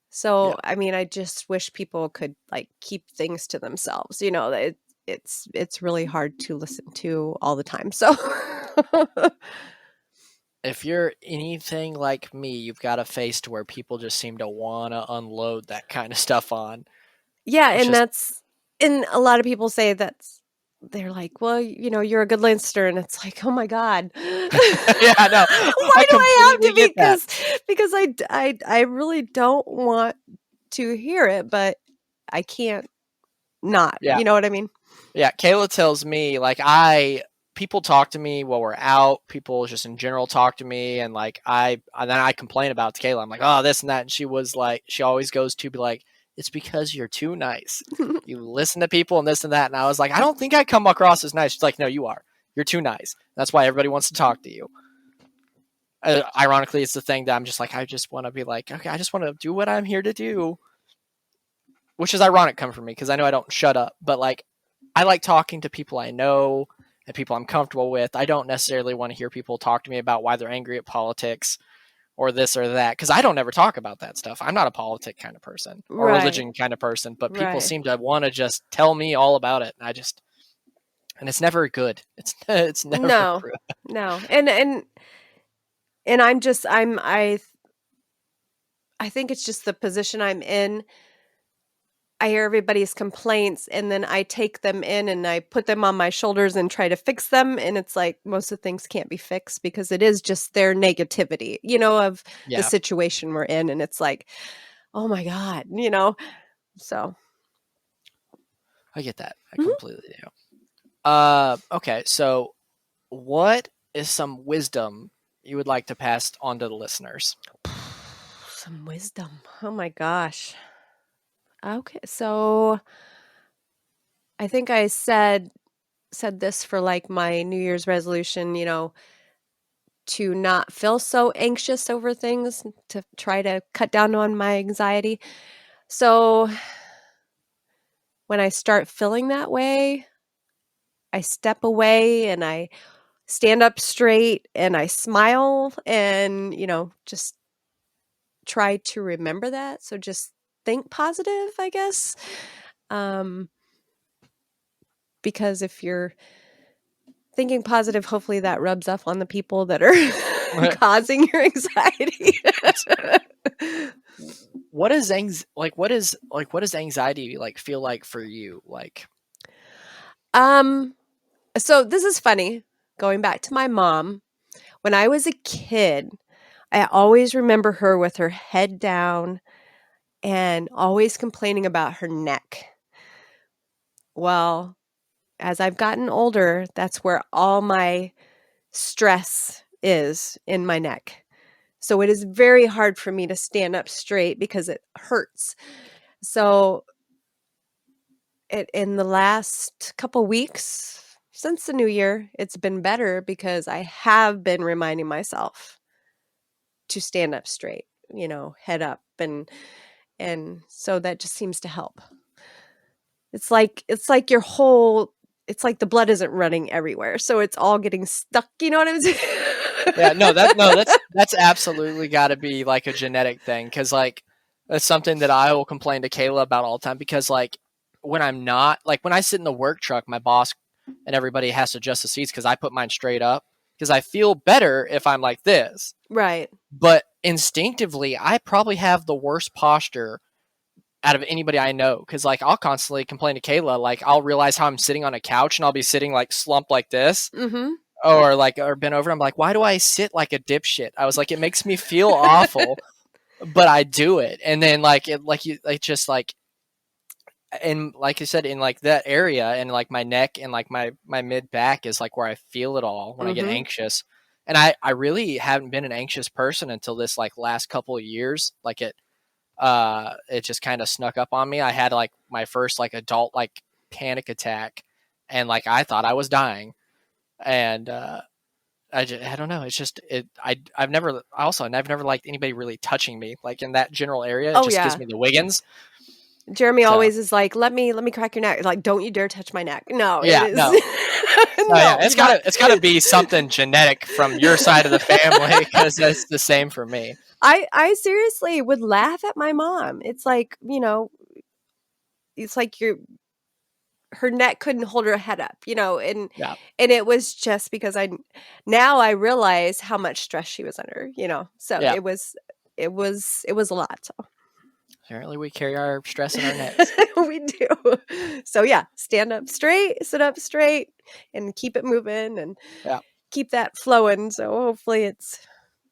So, Yeah. I just wish people could keep things to themselves. It's really hard to listen to all the time. So If you're anything like me, you've got a face to where people just seem to want to unload that kind of stuff on. yeah, and a lot of people say they're like, well, you're a good listener, and it's like, oh my God. Yeah, I know. Why do I have to be? Get that. Because I really don't want to hear it, but I can't not. Yeah. You know what I mean? Yeah, Kayla tells me, people talk to me while we're out. People just in general talk to me, and then I complain about it to Kayla. I'm like, oh, this and that, and she was like, she always goes to be like, it's because you're too nice. You listen to people and this and that. And I was like, I don't think I come across as nice. She's like, no, you are. You're too nice. That's why everybody wants to talk to you. Ironically, it's the thing that I'm just like, I just want to be like, okay, I just want to do what I'm here to do. Which is ironic coming from me, because I know I don't shut up. But I like talking to people I know and people I'm comfortable with. I don't necessarily want to hear people talk to me about why they're angry at politics or this or that, because I don't ever talk about that stuff. I'm not a politic kind of person or religion kind of person, but people seem to want to just tell me all about it. And it's never good. It's never good. No. And I think it's just the position I'm in. I hear everybody's complaints, and then I take them in and I put them on my shoulders and try to fix them. And it's like most of the things can't be fixed because it is just their negativity, of the Yeah, situation we're in. And it's like, oh my God, so. I get that. I Mhm. completely do. Okay, so what is some wisdom you would like to pass on to the listeners? Some wisdom. Oh my gosh. Okay, so I think I said this for like my New Year's resolution, to not feel so anxious over things, to try to cut down on my anxiety. So when I start feeling that way, I step away and I stand up straight and I smile and, just try to remember that. So just think positive, I guess. Um, because if you're thinking positive, hopefully that rubs off on the people that are causing your anxiety. What is what does anxiety like feel like for you? Like, Um, so this is funny. Going back to my mom, when I was a kid, I always remember her with her head down and always complaining about her neck. Well, as I've gotten older, that's where all my stress is, in my neck. So it is very hard for me to stand up straight because it hurts. So in the last couple weeks since the new year, it's been better because I have been reminding myself to stand up straight, head up, and so that just seems to help. It's like it's like the blood isn't running everywhere, so it's all getting stuck, you know what I'm saying? yeah, that's absolutely got to be like a genetic thing, because like that's something that I will complain to Kayla about all the time, because like when I'm not like when I sit in the work truck, my boss and everybody has to adjust the seats because I put mine straight up because I feel better if I'm like this. Right. But instinctively, I probably have the worst posture out of anybody I know, because like I'll constantly complain to Kayla. Like I'll realize how I'm sitting on a couch and I'll be sitting like slumped like this, Mhm. or bent over. I'm like, why do I sit like a dipshit? I was like, it makes me feel awful, but I do it. And then like it like you like just like, and like I said, in like that area and like my neck and like my mid back is like where I feel it all when I get Mhm. anxious. And I really haven't been an anxious person until this like last couple of years. Like it just kind of snuck up on me. I had like my first like adult like panic attack, and like I thought I was dying. And I don't know. It's just I've never liked anybody really touching me like in that general area. It Oh, just gives yeah. me the wiggins. Jeremy So always is like, "Let me crack your neck." Like, "Don't you dare touch my neck." No, it yeah, is no. Oh yeah, no, not it's gotta be something genetic from your side of the family, because it's the same for me. I seriously would laugh at my mom. It's like, it's like her neck couldn't hold her head up, Yeah, and it was just because now I realize how much stress she was under, So yeah. it was a lot. So Apparently, we carry our stress in our necks. we do. So yeah, stand up straight, sit up straight, and keep it moving and Yeah, keep that flowing. So hopefully it's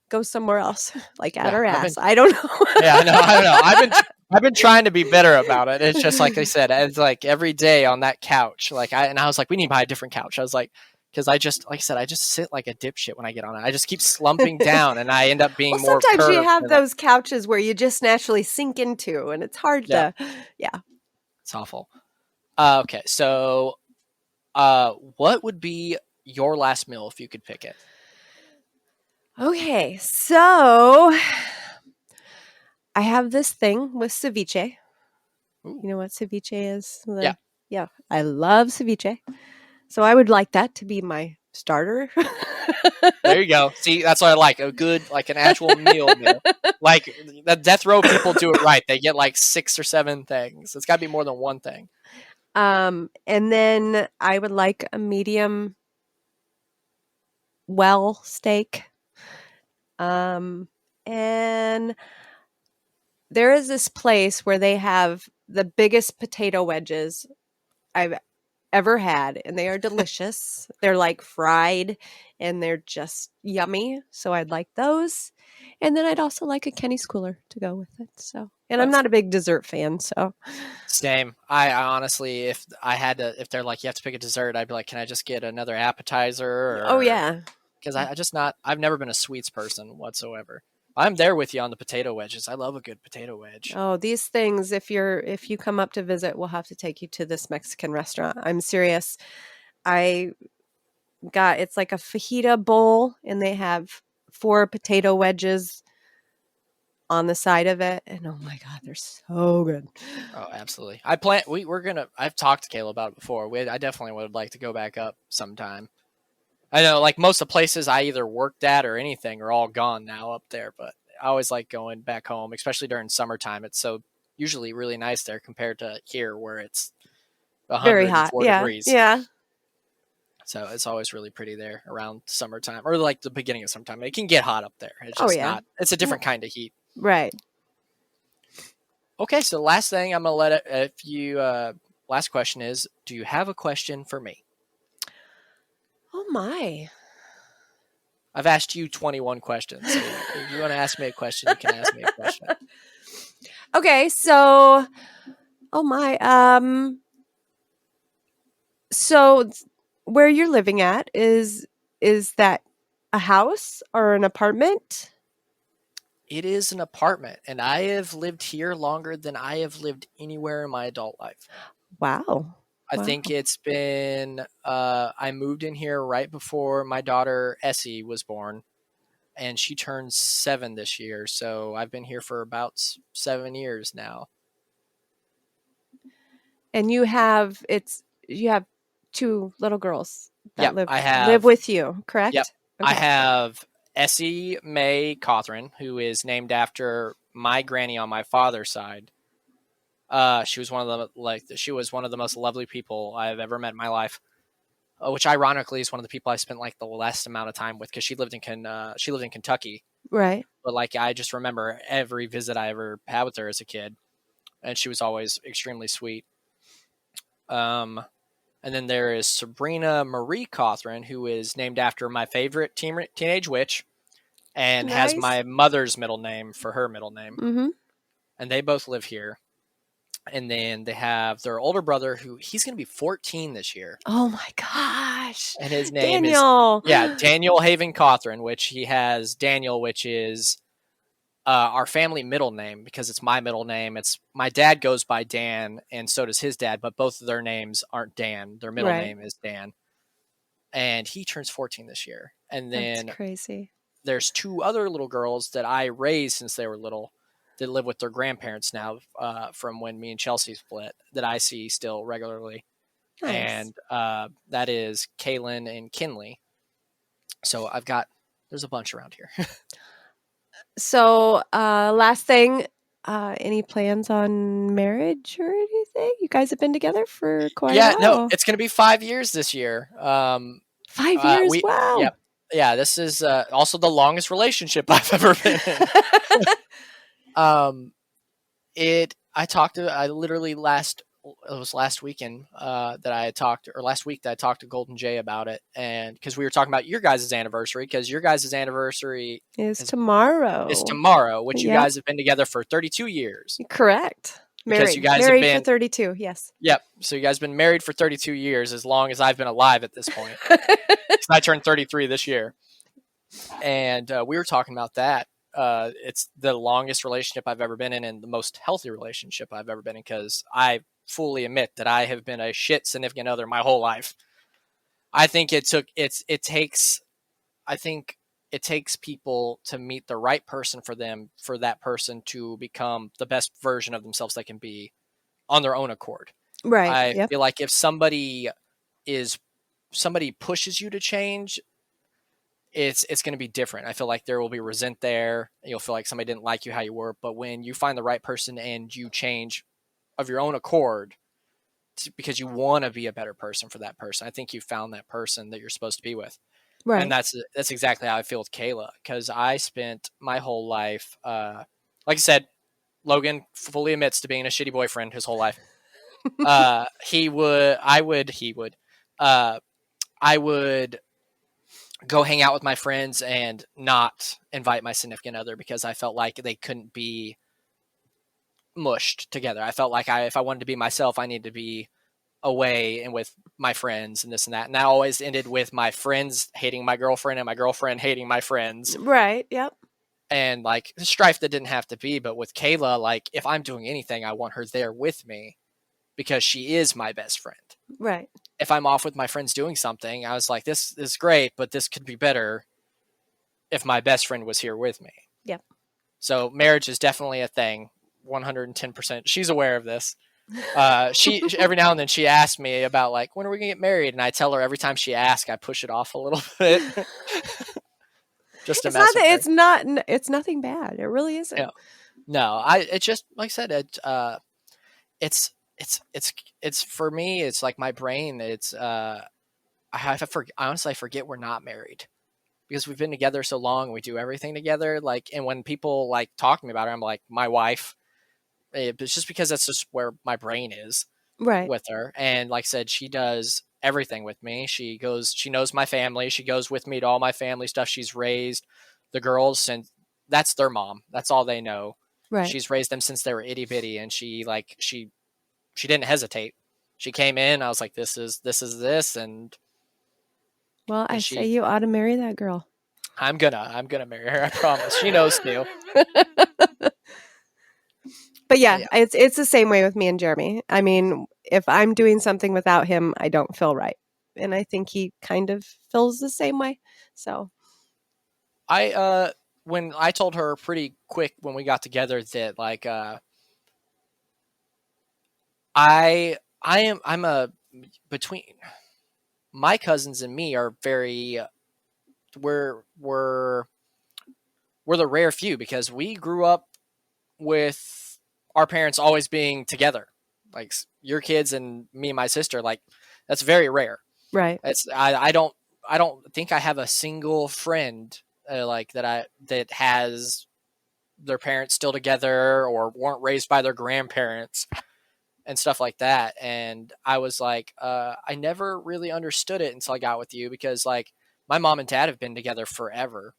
goes somewhere else, like at yeah. her ass. I don't Yeah, I know. I don't know. know. I've been trying to be better about it. It's just like I said. It's like every day on that couch. Like I was like, we need to buy a different couch. I was like, because I just like I said, I just sit like a dipshit when I get on it. I just keep slumping down, and I end up being Well, more sometimes you curved. have And like, those couches where you just naturally sink into, and it's hard yeah, to, yeah. it's awful. Okay, so what would be your last meal if you could pick it? Okay, so I have this thing with ceviche. Ooh. You know what ceviche is? Yeah. Yeah, I love ceviche. So I would like that to be my starter. There you go. See, that's what I like. A good, like an actual meal. Like the death row people do it right. They get like 6 or 7 things. It's got to be more than one thing. And then I would like a medium well steak. And there is this place where they have the biggest potato wedges I've ever had, and they are delicious. They're like fried and they're just yummy. So I'd like those. And then I'd also like a Kenny's cooler to go with it. So, and I'm not a big dessert fan, so Same. I honestly, if they're like, you have to pick a dessert, I'd be like, can I just get another appetizer? oh yeah. Because I've never been a sweets person whatsoever. I'm there with you on the potato wedges. I love a good potato wedge. Oh, these things, if you come up to visit, we'll have to take you to this Mexican restaurant. I'm serious. It's like a fajita bowl and they have 4 potato wedges on the side of it. And oh my God, they're so good. Oh, absolutely. I've talked to Kayla about it before. I definitely would like to go back up sometime. I know, like most of the places I either worked at or anything are all gone now up there, but I always like going back home, especially during summertime. It's so usually really nice there compared to here where it's Very hot. 104 Yeah. degrees. Yeah. So it's always really pretty there around summertime or like the beginning of summertime. It can get hot up there. It's just it's a different kind of heat. Right. Okay. So last thing I'm going to last question is, do you have a question for me? Oh my. I've asked you 21 questions. So if you want to ask me a question, you can ask me a question. Okay, so oh my. So where you're living at is that a house or an apartment? It is an apartment, and I have lived here longer than I have lived anywhere in my adult life. Wow. I think it's been, I moved in here right before my daughter Essie was born, and she turns 7 this year. So I've been here for about 7 years now. And you have 2 little girls that Yep, live with you, correct? Yep. Okay. I have Essie Mae Cawthron, who is named after my granny on my father's side. She was one of the most lovely people I've ever met in my life, which ironically is one of the people I spent like the less amount of time with because she lived in Kentucky. Right. But like I just remember every visit I ever had with her as a kid, and she was always extremely sweet. And then there is Sabrina Marie Cawthron, who is named after my favorite teenage witch, and has my mother's middle name for her middle name. Mm-hmm. And they both live here. And then they have their older brother, who he's going to be 14 this year. Oh my gosh! And his name Daniel. is Daniel Haven Cawthron, which he has Daniel, which is our family middle name because it's my middle name. It's my dad goes by Dan, and so does his dad, but both of their names aren't Dan. Their middle name is Dan, and he turns 14 this year. And then that's crazy. There's 2 other little girls that I raised since they were little that live with their grandparents now from when me and Chelsea split that I see still regularly. Nice. And that is Kaylin and Kinley. So there's a bunch around here. So last thing, any plans on marriage or anything? You guys have been together for quite a while. Yeah, no, it's going to be 5 years this year. 5 years? Wow. Yep. Yeah, this is also the longest relationship I've ever been in. Last weekend last week that I talked to Golden Jay about it, and because we were talking about your guys' anniversary, because your guys' anniversary is tomorrow. Which you guys have been together for 32 years. Correct. Because you guys married have been for 32. Yes. Yep. So you guys have been married for 32 years, as long as I've been alive at this point. I turned 33 this year, and we were talking about that. It's the longest relationship I've ever been in and the most healthy relationship I've ever been in, because I fully admit that I have been a shit significant other my whole life. I think it takes people to meet the right person for that person to become the best version of themselves they can be on their own accord. Right. I feel like if somebody pushes you to change, it's going to be different. I feel like there will be resent there. You'll feel like somebody didn't like you how you were. But when you find the right person and you change of your own accord because you want to be a better person for that person, I think you found that person that you're supposed to be with. Right. And that's exactly how I feel with Kayla, because I spent my whole life, like I said, Logan fully admits to being a shitty boyfriend his whole life. I would go hang out with my friends and not invite my significant other because I felt like they couldn't be mushed together. I felt like if I wanted to be myself, I needed to be away and with my friends and this and that. And that always ended with my friends hating my girlfriend and my girlfriend hating my friends. Right. Yep. And like strife that didn't have to be, but with Kayla, like if I'm doing anything, I want her there with me because she is my best friend. Right. If I'm off with my friends doing something, I was like, this is great, but this could be better if my best friend was here with me. Yep. So marriage is definitely a thing. 110%. She's aware of this. She every now and then she asks me about like, when are we gonna get married? And I tell her every time she asks, I push it off a little bit. Just to mess with her. It's nothing bad. It really isn't. Yeah. No, it's just like I said, it's for me, it's like my brain, it's I honestly forget we're not married because we've been together so long and we do everything together. Like, and when people like talk to me about her, I'm like, my wife. It's just because that's just where my brain is Right. with her. And like I said, she does everything with me. She knows my family. She goes with me to all my family stuff. She's raised the girls, and that's their mom. That's all they know. Right. She's raised them since they were itty bitty, and she didn't hesitate. She came in. I was like, this is this. And well, I say you ought to marry that girl. I'm gonna marry her. I promise. She knows too. But yeah, it's the same way with me and Jeremy. I mean, if I'm doing something without him, I don't feel right. And I think he kind of feels the same way. So when I told her pretty quick when we got together that like between my cousins and me are very we're the rare few because we grew up with our parents always being together, like your kids and me and my sister, like that's very rare. Right. I don't think I have a single friend like that has their parents still together or weren't raised by their grandparents and stuff like that. And I was like, I never really understood it until I got with you because like my mom and dad have been together forever.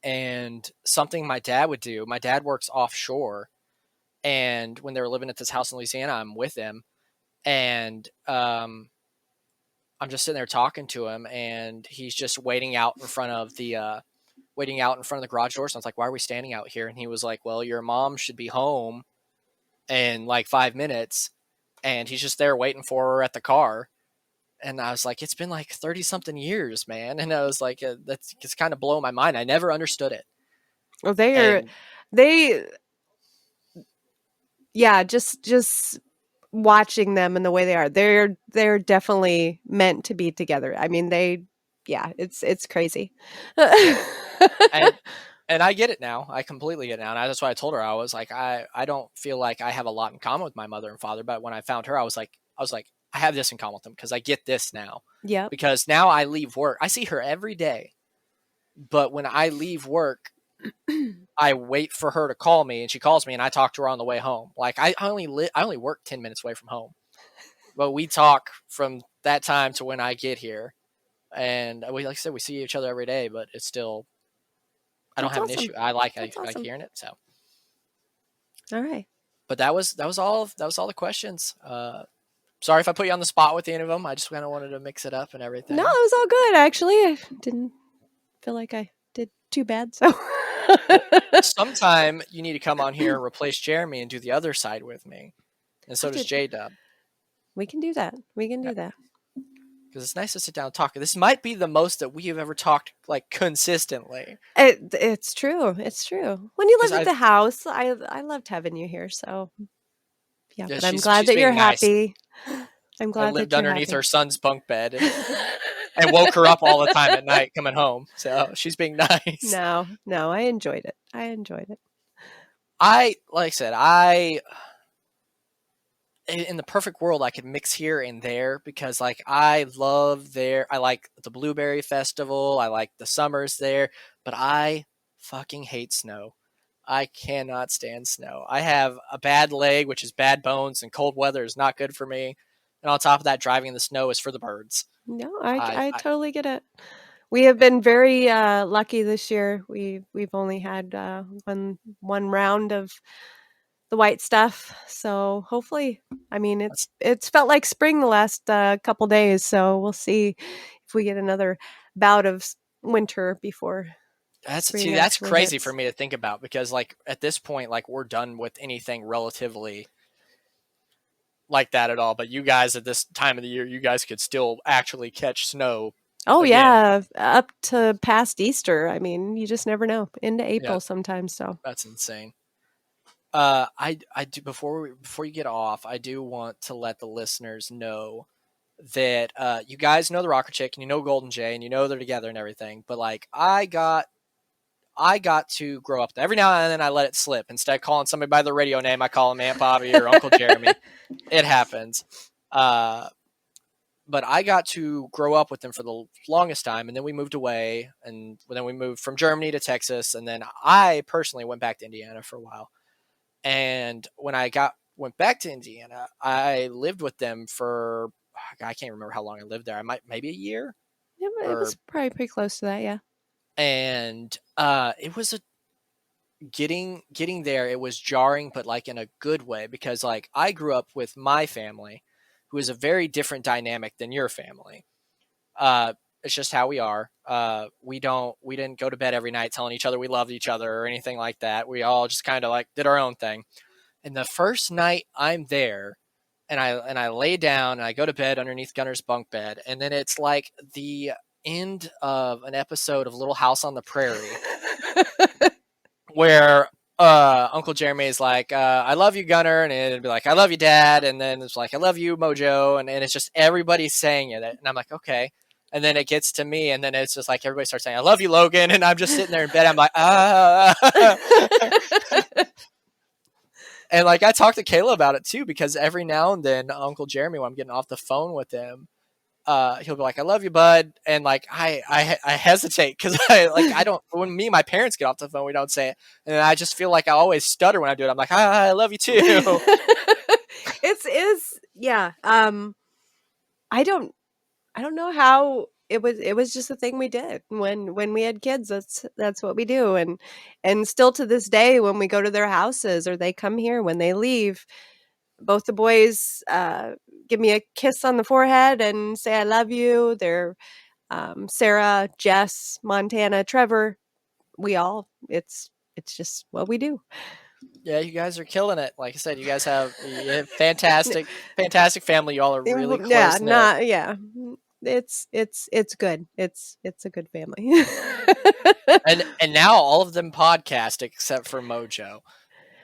And something my dad would do, my dad works offshore. And when they were living at this house in Louisiana, I'm with him. And I'm just sitting there talking to him. And he's just waiting out in front of the garage door. So I was like, why are we standing out here? And he was like, well, your mom should be home in like 5 minutes. And he's just there waiting for her at the car. And I was like, it's been like 30 something years, man. And I was like, that's kind of blowing my mind. I never understood it. Well, just watching them and the way they are, they're definitely meant to be together. I mean, it's crazy. And I get it now. I completely get it now. And that's why I told her, I was like, I don't feel like I have a lot in common with my mother and father. But when I found her, I was like, I have this in common with them because I get this now. Yeah. Because now I leave work. I see her every day. But when I leave work, I wait for her to call me, and she calls me, and I talk to her on the way home. Like I only work 10 minutes away from home, but we talk from that time to when I get here, and like I said, we see each other every day. But it's still, I don't have an issue. I like hearing it. So, all right. But that was all the questions. Sorry if I put you on the spot with any of them. I just kind of wanted to mix it up and everything. No, it was all good actually. I didn't feel like I did too bad. So. Sometime you need to come on here and replace Jeremy and do the other side with me. And so does J-Dub. We can do that. Because it's nice to sit down and talk. This might be the most that we have ever talked like consistently. It's true. It's true. When you lived at the house, I loved having you here. So yeah, but I'm glad that you're happy. I'm glad I lived underneath her son's bunk bed and woke her up all the time at night coming home. So she's being nice. No, I enjoyed it. Like I said, in the perfect world, I could mix here and there because like I like the Blueberry Festival. I like the summers there, but I fucking hate snow. I cannot stand snow. I have a bad leg, which is bad bones, and cold weather is not good for me. And on top of that, driving in the snow is for the birds. No, I, I I totally get it. We have been very lucky this year. We've only had one round of the white stuff, so hopefully, I mean, it's felt like spring the last couple days. So we'll see if we get another bout of winter before spring that's actually crazy hits. for me to think about, because like at this point, like we're done with anything relatively like that at all. But you guys at this time of the year, you guys could still actually catch snow. Oh again. yeah, up to past Easter. I mean, you just never know. Into April sometimes. So That's insane. I do, before you get off, I do want to let the listeners know that you guys know the Rocker Chick and you know Golden Jay and you know they're together and everything. But like I got to grow up. Every now and then I let it slip. Instead of calling somebody by their radio name, I call them Aunt Bobbi or Uncle Jeremy. It happens. But I got to grow up with them for the longest time, and then we moved away, and then we moved from Germany to Texas, and then I personally went back to Indiana for a while. And when I went back to Indiana, I lived with them for, I can't remember how long I lived there. Maybe a year. yeah, it was probably pretty close to that. Yeah. And it was getting there. It was jarring, but like in a good way, because like I grew up with my family, who is a very different dynamic than your family. It's just how we are. We didn't go to bed every night telling each other we loved each other or anything like that. We all just kind of like did our own thing. And the first night I'm there, and I lay down and I go to bed underneath Gunner's bunk bed, and then it's like the end of an episode of Little House on the Prairie, where Uncle Jeremy is like, I love you, Gunner, and it'd be like, I love you, Dad, and then it's like, I love you, Mojo, and it's just everybody saying it, and I'm like, okay. And then it gets to me, and then it's just like everybody starts saying, I love you, Logan, and I'm just sitting there in bed, I'm like, And like I talked to Kayla about it too, because every now and then Uncle Jeremy, when I'm getting off the phone with him, he'll be like, I love you, bud. And like, I hesitate because I don't, when me and my parents get off the phone, we don't say it. And I just feel like I always stutter when I do it. I'm like, I love you too. Yeah. I don't know how it was just a thing we did when we had kids. That's what we do. And still to this day, when we go to their houses or they come here, when they leave, both the boys give me a kiss on the forehead and say I love you. They're Sarah, Jess, Montana, Trevor. It's just what we do. Yeah, you guys are killing it. Like I said, you guys have a fantastic family. Y'all are really close. It's good. It's a good family. and now all of them podcast except for Mojo.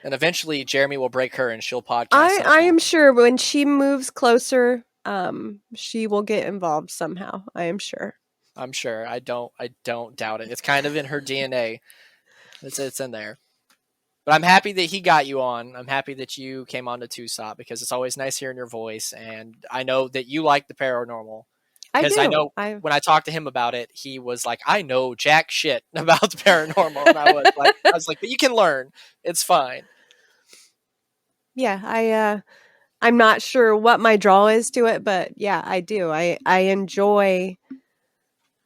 And eventually Jeremy will break her and she'll podcast. I am sure when she moves closer, she will get involved somehow. I am sure. I'm sure. I don't doubt it. It's kind of in her DNA. It's in there. But I'm happy that he got you on. I'm happy that you came on to Tucson, because it's always nice hearing your voice. And I know that you like the paranormal. Because I know when I talked to him about it, he was like, I know jack shit about the paranormal. And I was like, but you can learn. It's fine. Yeah, I'm not sure what my draw is to it, but yeah, I do. I enjoy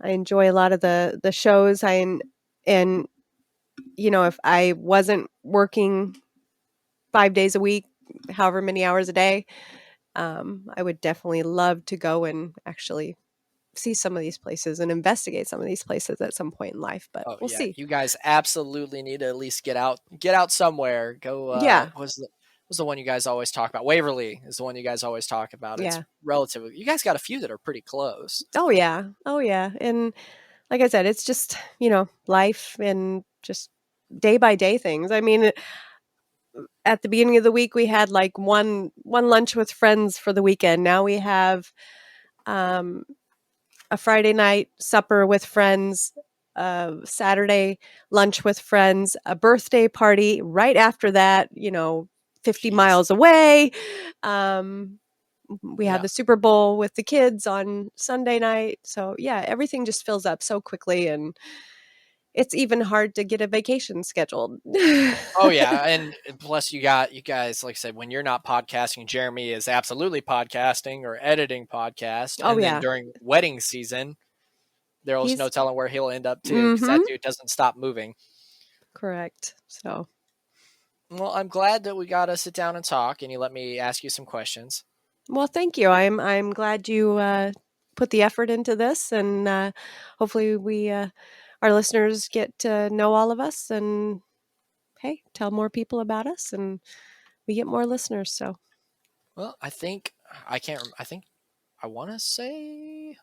a lot of the shows. And you know, if I wasn't working 5 days a week, however many hours a day, I would definitely love to go and actually see some of these places and investigate some of these places at some point in life. But we'll see. You guys absolutely need to at least get out somewhere. Go. Was the one you guys always talk about? Waverly is the one you guys always talk about. It's relatively. You guys got a few that are pretty close. Oh yeah. And like I said, it's just, you know, life and just day by day things. I mean, at the beginning of the week we had like one lunch with friends for the weekend. Now we have a Friday night supper with friends, Saturday lunch with friends, a birthday party right after that, you know, 50 miles away. We had the Super Bowl with the kids on Sunday night. So yeah, everything just fills up so quickly, and it's even hard to get a vacation scheduled. Oh yeah, and plus you guys, like I said, when you're not podcasting, Jeremy is absolutely podcasting or editing podcast, Oh and then yeah, during wedding season, there's no he's telling where he'll end up too, because that dude doesn't stop moving. correct. So, Well, I'm glad that we got to sit down and talk, and you let me ask you some questions. well, thank you. I'm glad you put the effort into this, and hopefully we our listeners get to know all of us, and hey, tell more people about us, and we get more listeners. So, Well, I think I can't. I think I want to say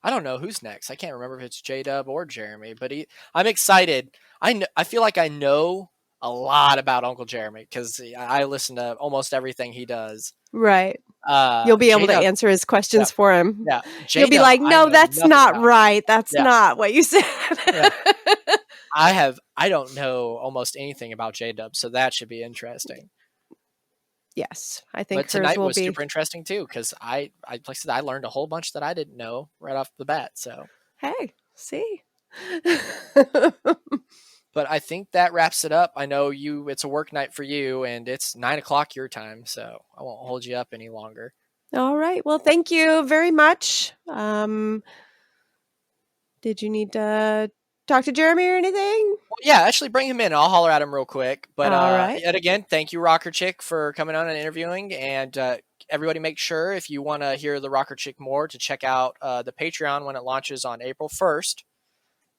I don't know who's next. I can't remember if it's J-Dub or Jeremy, but I'm excited. I feel like I know a lot about Uncle Jeremy because I listen to almost everything he does. right. You'll be able to J-Dub, answer his questions for him. yeah. You'll be J-Dub, like, I no, know that's nothing not about. right. That's Yeah. not what you said. Yeah. I don't know almost anything about J-Dub, so that should be interesting. Yes, I think But hers tonight will was be. super interesting too because like I said, I learned a whole bunch that I didn't know right off the bat. So, Hey, see. but I think that wraps it up. I know it's a work night for you, and it's 9:00 your time, so I won't hold you up any longer. All right. Well, thank you very much. Did you need to talk to Jeremy or anything? Well, yeah, actually bring him in. I'll holler at him real quick. But All right. yet again, thank you, Rocker Chick, for coming on and interviewing. And everybody, make sure if you want to hear the Rocker Chick more, to check out the Patreon when it launches on April 1st.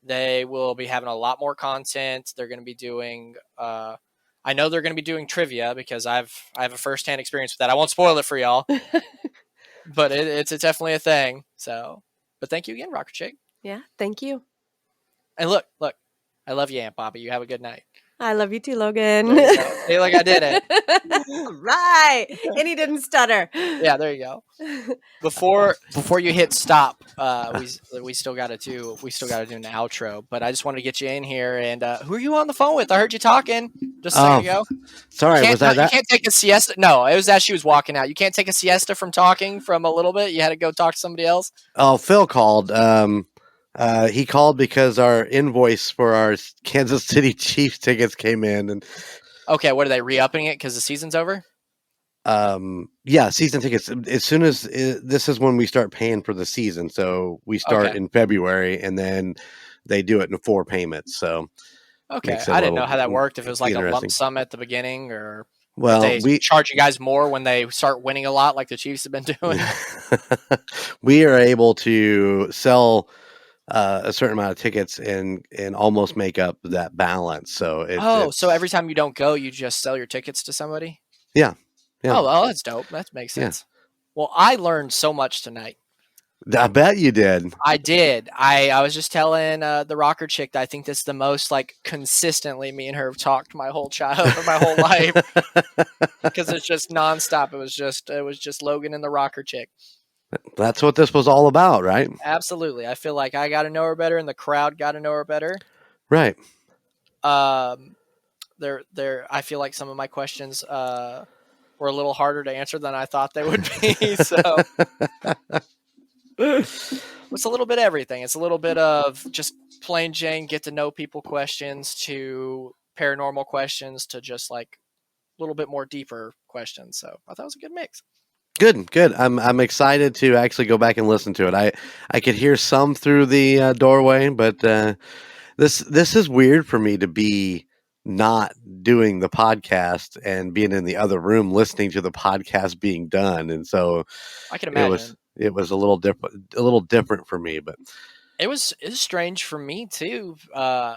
They will be having a lot more content. They're going to be doing. I know they're going to be doing trivia because I have a firsthand experience with that. I won't spoil it for y'all, but it's definitely a thing. So, but thank you again, Rocker Chick. Yeah. Thank you. And look, I love you, Aunt Bobby. You have a good night. I love you too, Logan. There you go. Say like I did it. Right. And he didn't stutter. Yeah, there you go. Before you hit stop, we still got to do an outro. But I just wanted to get you in here. And who are you on the phone with? I heard you talking just a second ago. Sorry, was that? You can't take a siesta. No, it was as she was walking out. You can't take a siesta from talking from a little bit. You had to go talk to somebody else. Oh, Phil called. He called because our invoice for our Kansas City Chiefs tickets came in, and okay, what are they re-upping it because the season's over? Yeah, season tickets. As soon as this is when we start paying for the season, so we start in February, and then they do it in 4 payments. So okay, I didn't know how that worked. If it was like a lump sum at the beginning, or we charge you guys more when they start winning a lot, like the Chiefs have been doing. We are able to sell a certain amount of tickets and almost make up that balance. So so every time you don't go, you just sell your tickets to somebody? Yeah. Yeah. Oh, well, that's dope. That makes sense. Yeah. Well, I learned so much tonight. I bet you did. I did. I was just telling the Rocker Chick that I think this is the most like consistently me and her have talked my whole life because it's just nonstop. It was just Logan and the Rocker Chick. That's what this was all about, right? Absolutely. I feel like I got to know her better, and the crowd got to know her better. Right. I feel like some of my questions were a little harder to answer than I thought they would be. So it's a little bit of everything. It's a little bit of just plain Jane get to know people questions to paranormal questions to just like a little bit more deeper questions. So I thought it was a good mix. Good. I'm excited to actually go back and listen to it. I could hear some through the doorway, but this is weird for me to be not doing the podcast and being in the other room listening to the podcast being done, and so I can imagine it was a little different for me, but it was strange for me too,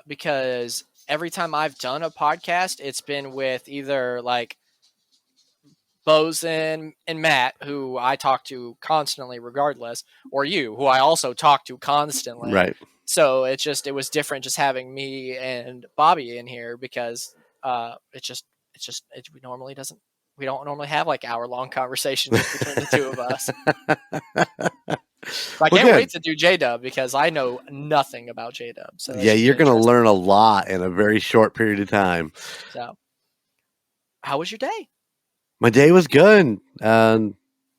because every time I've done a podcast, it's been with either like Boze and Matt, who I talk to constantly regardless, or you, who I also talk to constantly. Right. So it was different just having me and Bobbi in here because we don't normally have like hour-long conversations between the two of us. I can't wait to do J-Dub because I know nothing about J-Dub. So yeah, you're going to learn a lot in a very short period of time. So how was your day? My day was good.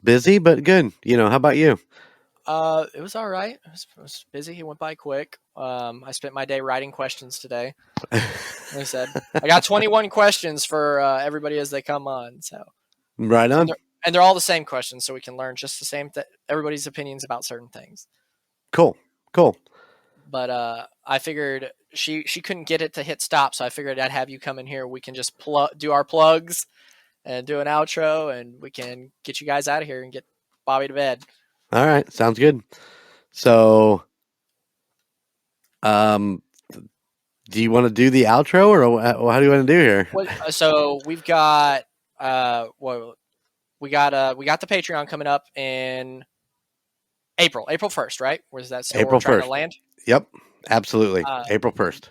Busy, but good. How about you? It was all right. It was busy. It went by quick. I spent my day writing questions today. Like I said, I got 21 questions for everybody as they come on. So Right on. and they're all the same questions, so we can learn just the same everybody's opinions about certain things. Cool. But I figured she couldn't get it to hit stop, so I figured I'd have you come in here. We can just do our plugs and do an outro, and we can get you guys out of here and get Bobby to bed. All right, sounds good. So, do you want to do the outro, or how do you want to do here? So we've got we got the Patreon coming up in April 1st, right? Where's that? So April we're trying 1st. to land. Yep, absolutely. April 1st.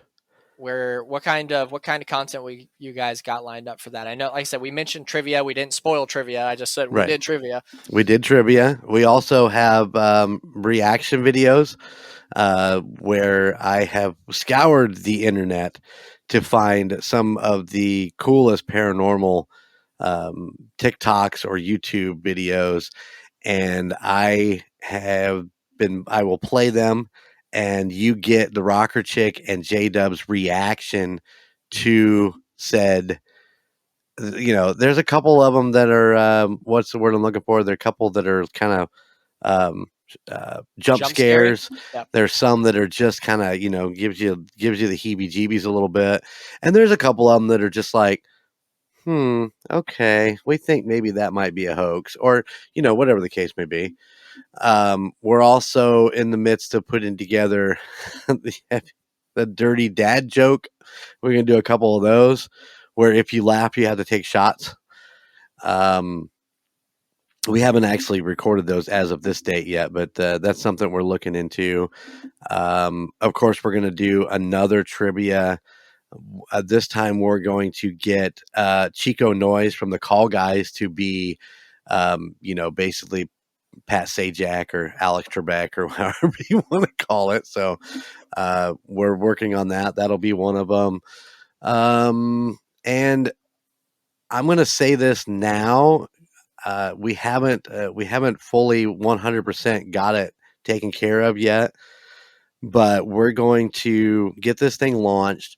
What kind of content you guys got lined up for that? I know, like I said, we mentioned trivia. We didn't spoil trivia. I just said we did trivia. We did trivia. We also have reaction videos where I have scoured the internet to find some of the coolest paranormal TikToks or YouTube videos, and I will play them, and you get the Rocker Chick and J-Dub's reaction to said. There's a couple of them that are what's the word I'm looking for? There are a couple that are kind of jump scares. Yep. There's some that are just kind of gives you the heebie-jeebies a little bit, and there's a couple of them that are just like, okay, we think maybe that might be a hoax, or whatever the case may be. We're also in the midst of putting together the dirty dad joke. We're gonna do a couple of those where if you laugh, you have to take shots. We haven't actually recorded those as of this date yet, but that's something we're looking into. Of course, we're going to do another trivia. This time, we're going to get Chico Noise from the Call Guys to be, basically Pat Sajak or Alex Trebek or however you want to call it. So we're working on that. That'll be one of them. And I'm going to say this now. We haven't fully 100% got it taken care of yet, but we're going to get this thing launched,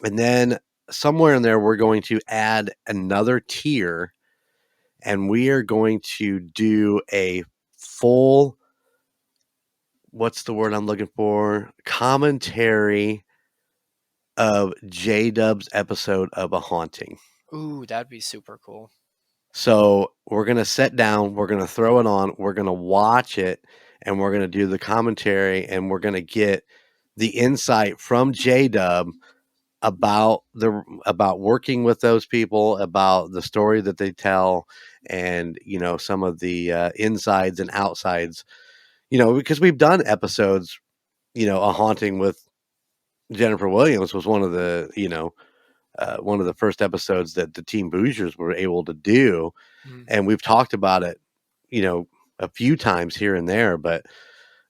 and then somewhere in there we're going to add another tier, and we are going to do a full, what's the word I'm looking for? Commentary of J-Dub's episode of A Haunting. Ooh, that'd be super cool. So we're going to sit down, we're going to throw it on, we're going to watch it, and we're going to do the commentary, and we're going to get the insight from J-Dub about working with those people, about the story that they tell, and some of the insides and outsides. Because we've done episodes, A Haunting with Jennifer Williams was one of the first episodes that the Team Boozers were able to do. And we've talked about it, a few times here and there, but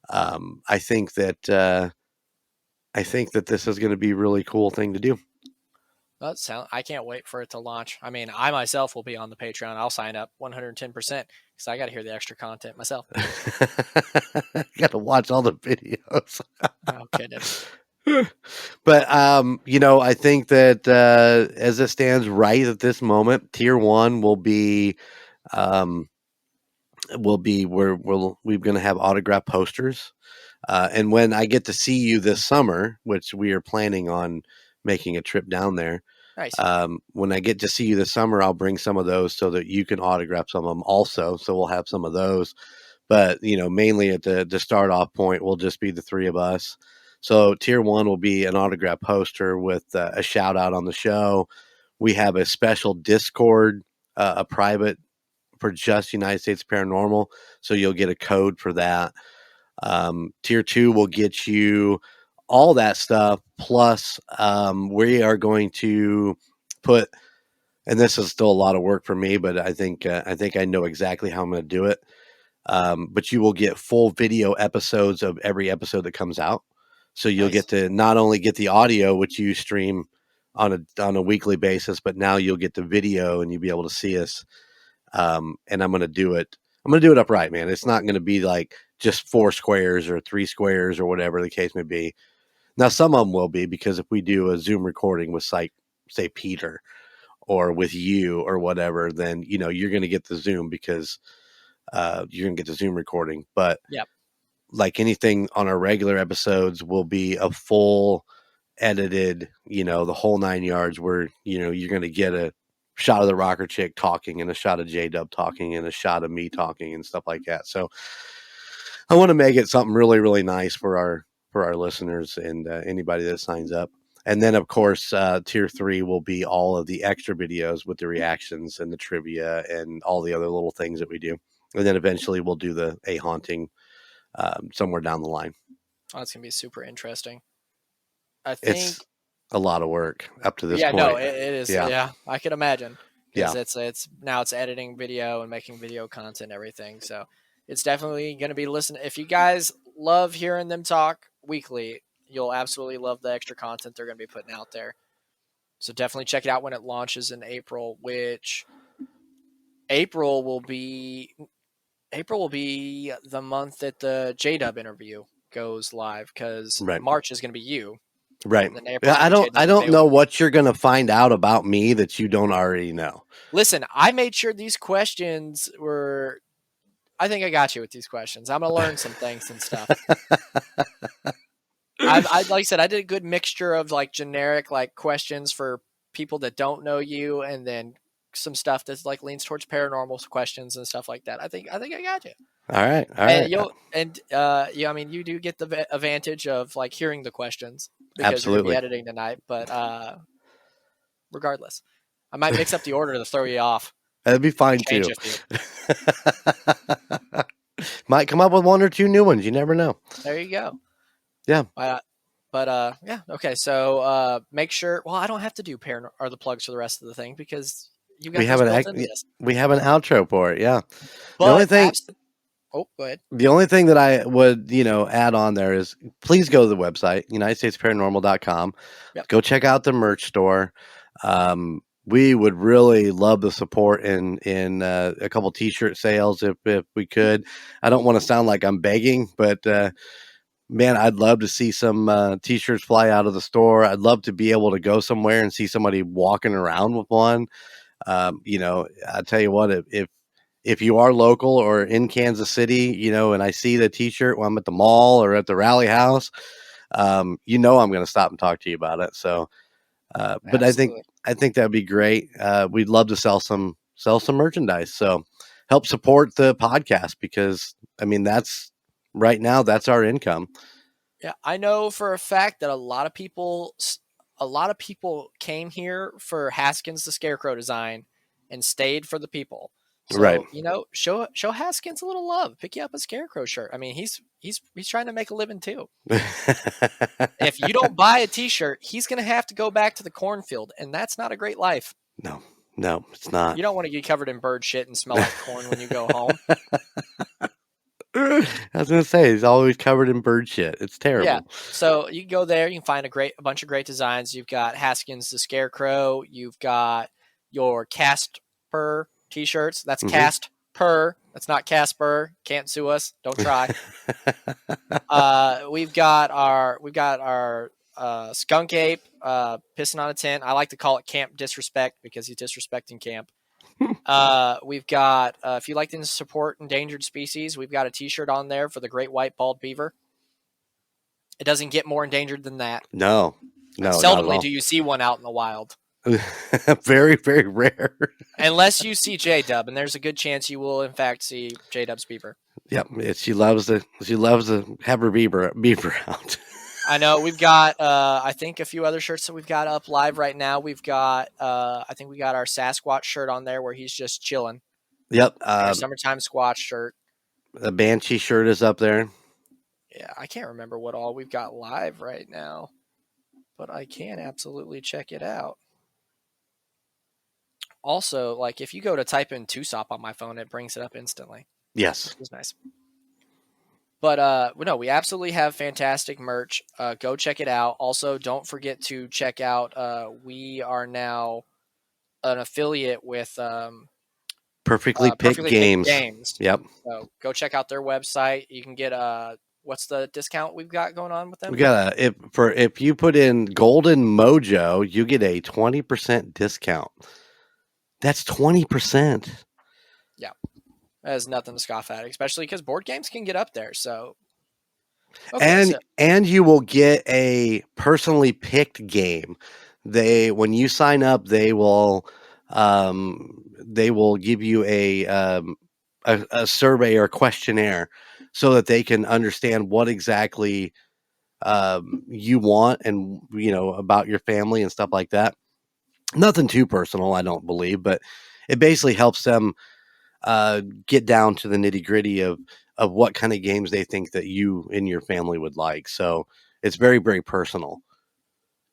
I think that this is going to be a really cool thing to do. I can't wait for it to launch. I mean, I myself will be on the Patreon. I'll sign up 110% because I got to hear the extra content myself. Got to watch all the videos. No kidding. But I think that as it stands right at this moment, tier 1 will be we're going to have autograph posters, and when I get to see you this summer, which we are planning on making a trip down there. Nice. When I get to see you this summer, I'll bring some of those so that you can autograph some of them also. So we'll have some of those, but mainly at the start off point, we'll just be the three of us. So tier 1 will be an autograph poster with a shout out on the show. We have a special Discord, a private for just United States Paranormal. So you'll get a code for that. Tier 2 will get you all that stuff. Plus we are going to put, and this is still a lot of work for me, but I think I know exactly how I'm going to do it. But you will get full video episodes of every episode that comes out. So you'll get to not only get the audio, which you stream on a weekly basis, but now you'll get the video and you'll be able to see us. And I'm going to do it upright, man. It's not going to be like just 4 squares or 3 squares or whatever the case may be. Now, some of them will be, because if we do a Zoom recording with, say Peter or with you or whatever, then, you're going to get the Zoom, because you're going to get the Zoom recording. But Yep. like anything on our regular episodes will be a full edited, the whole 9 yards, where, you're going to get a shot of the Rocker Chick talking and a shot of J-Dub talking and a shot of me talking and stuff like that. So I want to make it something really, really nice for our listeners and anybody that signs up. And then, of course, tier 3 will be all of the extra videos with the reactions and the trivia and all the other little things that we do. And then eventually we'll do a haunting somewhere down the line. Oh, it's going to be super interesting. I think It's a lot of work up to this point. No, it is. Yeah. Yeah, I can imagine. Yeah. It's now it's editing video and making video content and everything. So it's definitely going to be listening. If you guys love hearing them talk weekly, you'll absolutely love the extra content they're going to be putting out there. So definitely check it out when it launches in April, which April will be the month that the J-Dub interview goes live, because Right. March is going to be you. Right. And then April, I don't J-Dub know what you're going to find out about me that you don't already know. Listen, I made sure these questions were. I think I got you with these questions. I'm gonna learn some things and stuff. I like I said, I did a good mixture of like generic like questions for people that don't know you, and then some stuff that's like leans towards paranormal questions and stuff like that. I think I got you. All right. I mean, you do get the advantage of like hearing the questions because Absolutely. you're gonna be editing tonight. But regardless, I might mix up the order to throw you off. That'd be fine Change too. Might come up with 1 or 2 new ones. You never know. There you go. Yeah. Yeah. Okay. So make sure. Well, I don't have to do or the plugs for the rest of the thing, because you got we have an outro for it. Yeah. But the only thing. Oh, go ahead. The only thing that I would, add on there is, please go to the website, UnitedStatesParanormal.com. Yep. Go check out the merch store. We would really love the support in a couple t-shirt sales if we could. I don't want to sound like I'm begging, but man, I'd love to see some t-shirts fly out of the store. I'd love to be able to go somewhere and see somebody walking around with one. I tell you what, if you are local or in Kansas City, and I see the t-shirt when I'm at the mall or at the rally house, I'm going to stop and talk to you about it. So, but I think that'd be great. We'd love to sell some merchandise. So help support the podcast, because I mean, that's our income. Yeah. I know for a fact that a lot of people came here for Haskins, the Scarecrow design, and stayed for the people. So, right. Show Haskins a little love. Pick you up a Scarecrow shirt. I mean, he's trying to make a living too. If you don't buy a t-shirt, he's going to have to go back to the cornfield, and that's not a great life. No, it's not. You don't want to get covered in bird shit and smell like corn when you go home. I was going to say, he's always covered in bird shit. It's terrible. Yeah. So you can go there. You can find a bunch of great designs. You've got Haskins the Scarecrow. You've got your Casper t-shirts. That's Casper. That's not Casper. Can't sue us. Don't try. We've got our skunk ape pissing on a tent. I like to call it Camp Disrespect, because he's disrespecting camp. We've got if you like to support endangered species, we've got a t-shirt on there for the great white bald beaver. It doesn't get more endangered than that. No. Seldomly do you see one out in the wild. Very, very rare. Unless you see J-Dub, and there's a good chance you will in fact see J-Dub's beaver. Yep, she loves to have her beaver out. I know. We've got I think a few other shirts that we've got up live right now. We've got I think we got our Sasquatch shirt on there where he's just chilling. Yep. Our summertime Squatch shirt. The Banshee shirt is up there. Yeah, I can't remember what all we've got live right now, but I can absolutely check it out. Also, like if you go to type in Tusop on my phone, it brings it up instantly. Yes. Which is nice. But no, we absolutely have fantastic merch. Go check it out. Also, don't forget to check out. We are now an affiliate with Perfectly Picked Games. Yep. So go check out their website. You can get what's the discount we've got going on with them? We got if you put in Golden Mojo, you get a 20% discount. That's 20%. Yeah, that is nothing to scoff at, especially because board games can get up there. So, and you will get a personally picked game. When you sign up, they will give you a survey or questionnaire so that they can understand what exactly you want and about your family and stuff like that. Nothing too personal, I don't believe, but it basically helps them get down to the nitty gritty of what kind of games they think that you and your family would like. So it's very, very personal.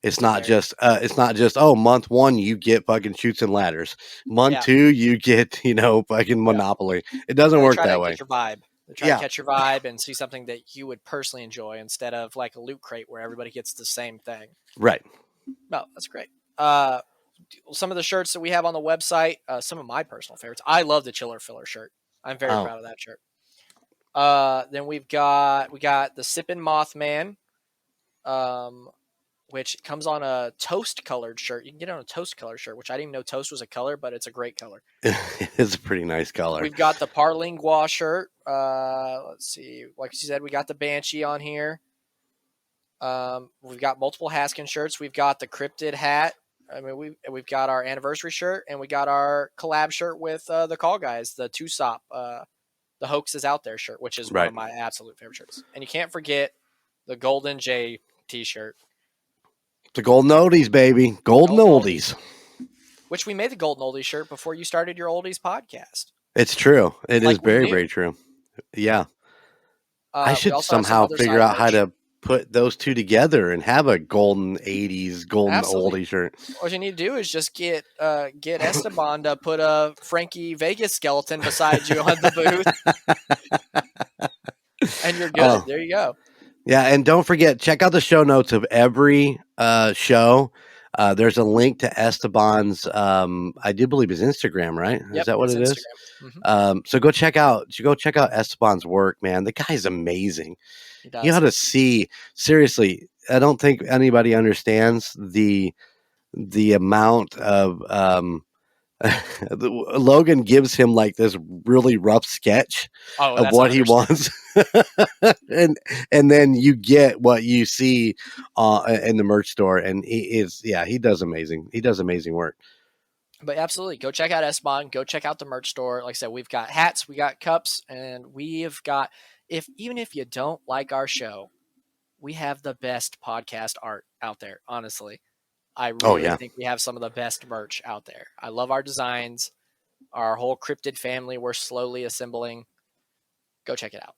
It's not just month 1 you get fucking Chutes and Ladders. Month 2 you get fucking Monopoly. It doesn't work that way. Get your vibe. They try to catch your vibe and see something that you would personally enjoy instead of like a loot crate where everybody gets the same thing. Right. No, that's great. Some of the shirts that we have on the website, some of my personal favorites. I love the Chiller Filler shirt. I'm very proud of that shirt. Then we got the Sippin' Mothman, which comes on a toast colored shirt. You can get it on a toast colored shirt, which I didn't even know toast was a color, but it's a great color. It's a pretty nice color. We've got the Parlingua shirt. Let's see. Like you said, we got the Banshee on here. We've got multiple Haskin shirts. We've got the Cryptid hat. I mean, we've got our anniversary shirt, and we got our collab shirt with the Call Guys, the Tusop, the Hoax is Out There shirt, which is one of my absolute favorite shirts. And you can't forget the Golden J t-shirt. The Golden Oldies, baby. Golden Oldies. Which we made the Golden Oldies shirt before you started your Oldies podcast. It's true. It is very, very true. Yeah. I should somehow figure out how to put those two together and have a golden 80s, golden oldie shirt. What you need to do is just get Esteban to put a Frankie Vegas skeleton beside you on the booth. And you're good. There you go. Yeah, and don't forget, check out the show notes of every show. There's a link to Esteban's, I do believe his Instagram, right? Yep, is that what it is? Mm-hmm. So go check out Esteban's work, man. The guy's amazing. You ought to see, seriously, I don't think anybody understands the amount of Logan gives him like this really rough sketch of what he wants. and then you get what you see in the merch store, and he does amazing work. But absolutely, go check out Esteban, go check out the merch store. Like I said, we've got hats, we got cups, and we've got, even if you don't like our show, we have the best podcast art out there, honestly. I really think we have some of the best merch out there. I love our designs, our whole cryptid family we're slowly assembling. Go check it out.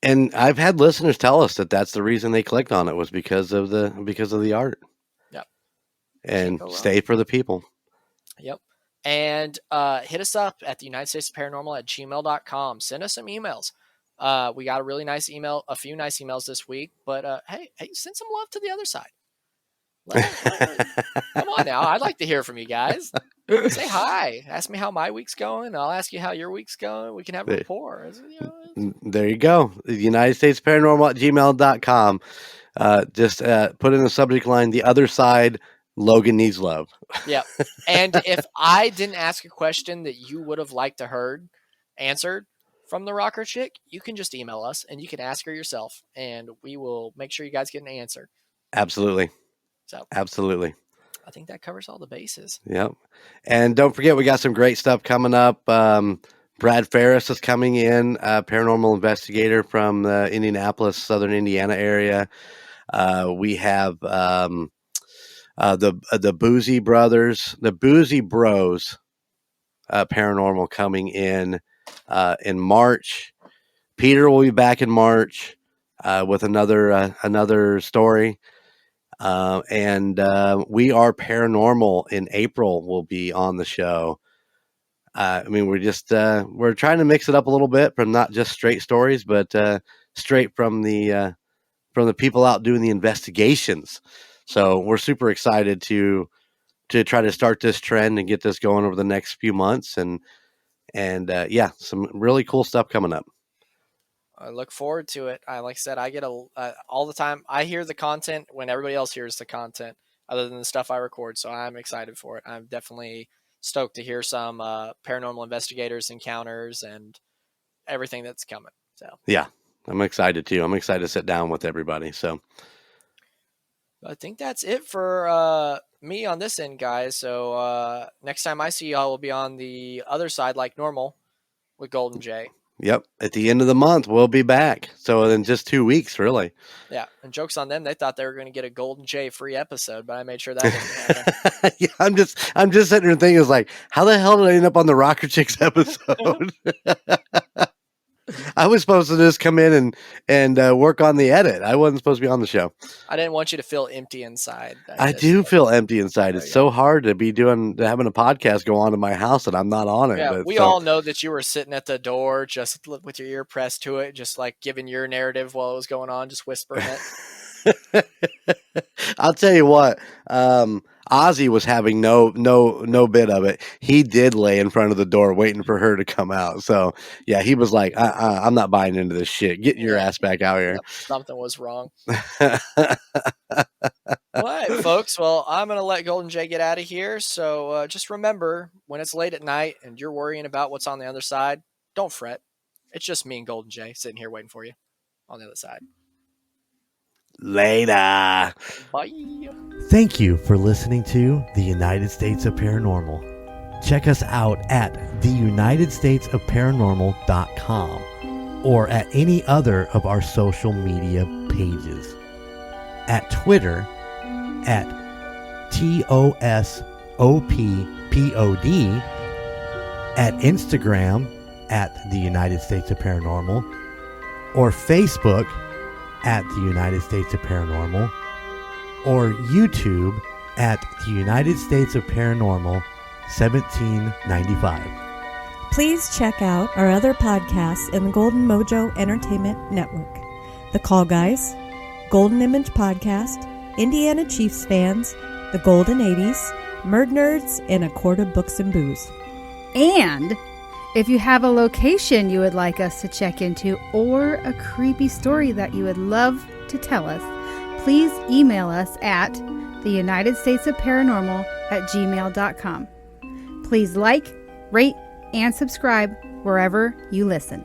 And I've had listeners tell us that that's the reason they clicked on it, was because of the art. Yep. And stay for the people. Yep. And hit us up at the United States Paranormal at gmail.com. Send us some emails. We got a few nice emails this week, but hey, send some love to the other side. Come on now. I'd like to hear from you guys. Say hi. Ask me how my week's going. I'll ask you how your week's going. We can have a rapport. There you go. The United States Paranormal at gmail.com. Just put in the subject line, the other side, Logan needs love. Yeah. And if I didn't ask a question that you would have liked to heard answered from the Rocker Chick, you can just email us and you can ask her yourself, and we will make sure you guys get an answer. Absolutely. So absolutely. I think that covers all the bases. Yep. And don't forget, we got some great stuff coming up. Brad Ferris is coming in, paranormal investigator from the Indianapolis, Southern Indiana area. We have the Boze brothers, the Boze Bros, paranormal coming in March. Peter will be back in March with another story. And We Are Paranormal in April will be on the show. I mean, we're trying to mix it up a little bit from not just straight stories, but straight from the people out doing the investigations. So we're super excited to try to start this trend and get this going over the next few months. And And yeah, some really cool stuff coming up. I look forward to it. Like I said, I get all the time. I hear the content when everybody else hears the content, other than the stuff I record. So I'm excited for it. I'm definitely stoked to hear some paranormal investigators encounters and everything that's coming. So yeah, I'm excited too. I'm excited to sit down with everybody. So I think that's it for me on this end, guys. So next time I see y'all, will be on the other side like normal with Golden Jay. Yep. At the end of the month, we'll be back. So in just 2 weeks, really. Yeah. And joke's on them. They thought they were going to get a Golden Jay free episode, but I made sure that didn't happen. Yeah, I'm just sitting there thinking, like, how the hell did I end up on the Rocker Chicks episode? I was supposed to just come in and work on the edit. I wasn't supposed to be on the show. I didn't want you to feel empty inside. I do feel empty inside. It's so hard to be having a podcast go on in my house and I'm not on it. Yeah, but we all know that you were sitting at the door just with your ear pressed to it, just like giving your narrative while it was going on, just whispering it. I'll tell you what, Ozzy was having no bit of it. He did lay in front of the door waiting for her to come out. So yeah, he was like, I'm not buying into this shit. Get your ass back out here. Something was wrong. All right, folks. Well, I'm going to let Golden Jay get out of here. So just remember, when it's late at night and you're worrying about what's on the other side, don't fret. It's just me and Golden Jay sitting here waiting for you on the other side. Later. Bye. Thank you for listening to The United States of Paranormal. Check us out at theunitedstatesofparanormal.com or at any other of our social media pages. At Twitter at TOSOPPOD, at Instagram at The United States of Paranormal, or Facebook at The United States of Paranormal, or YouTube at The United States of Paranormal 1795. Please check out our other podcasts in the Golden Mojo Entertainment Network. The Call Guys, Golden Image Podcast, Indiana Chiefs Fans, The Golden 80s, Murd Nerds, and A Quart of Books and Booze. And if you have a location you would like us to check into or a creepy story that you would love to tell us, please email us at theunitedstatesofparanormal@gmail.com. Please like, rate, and subscribe wherever you listen.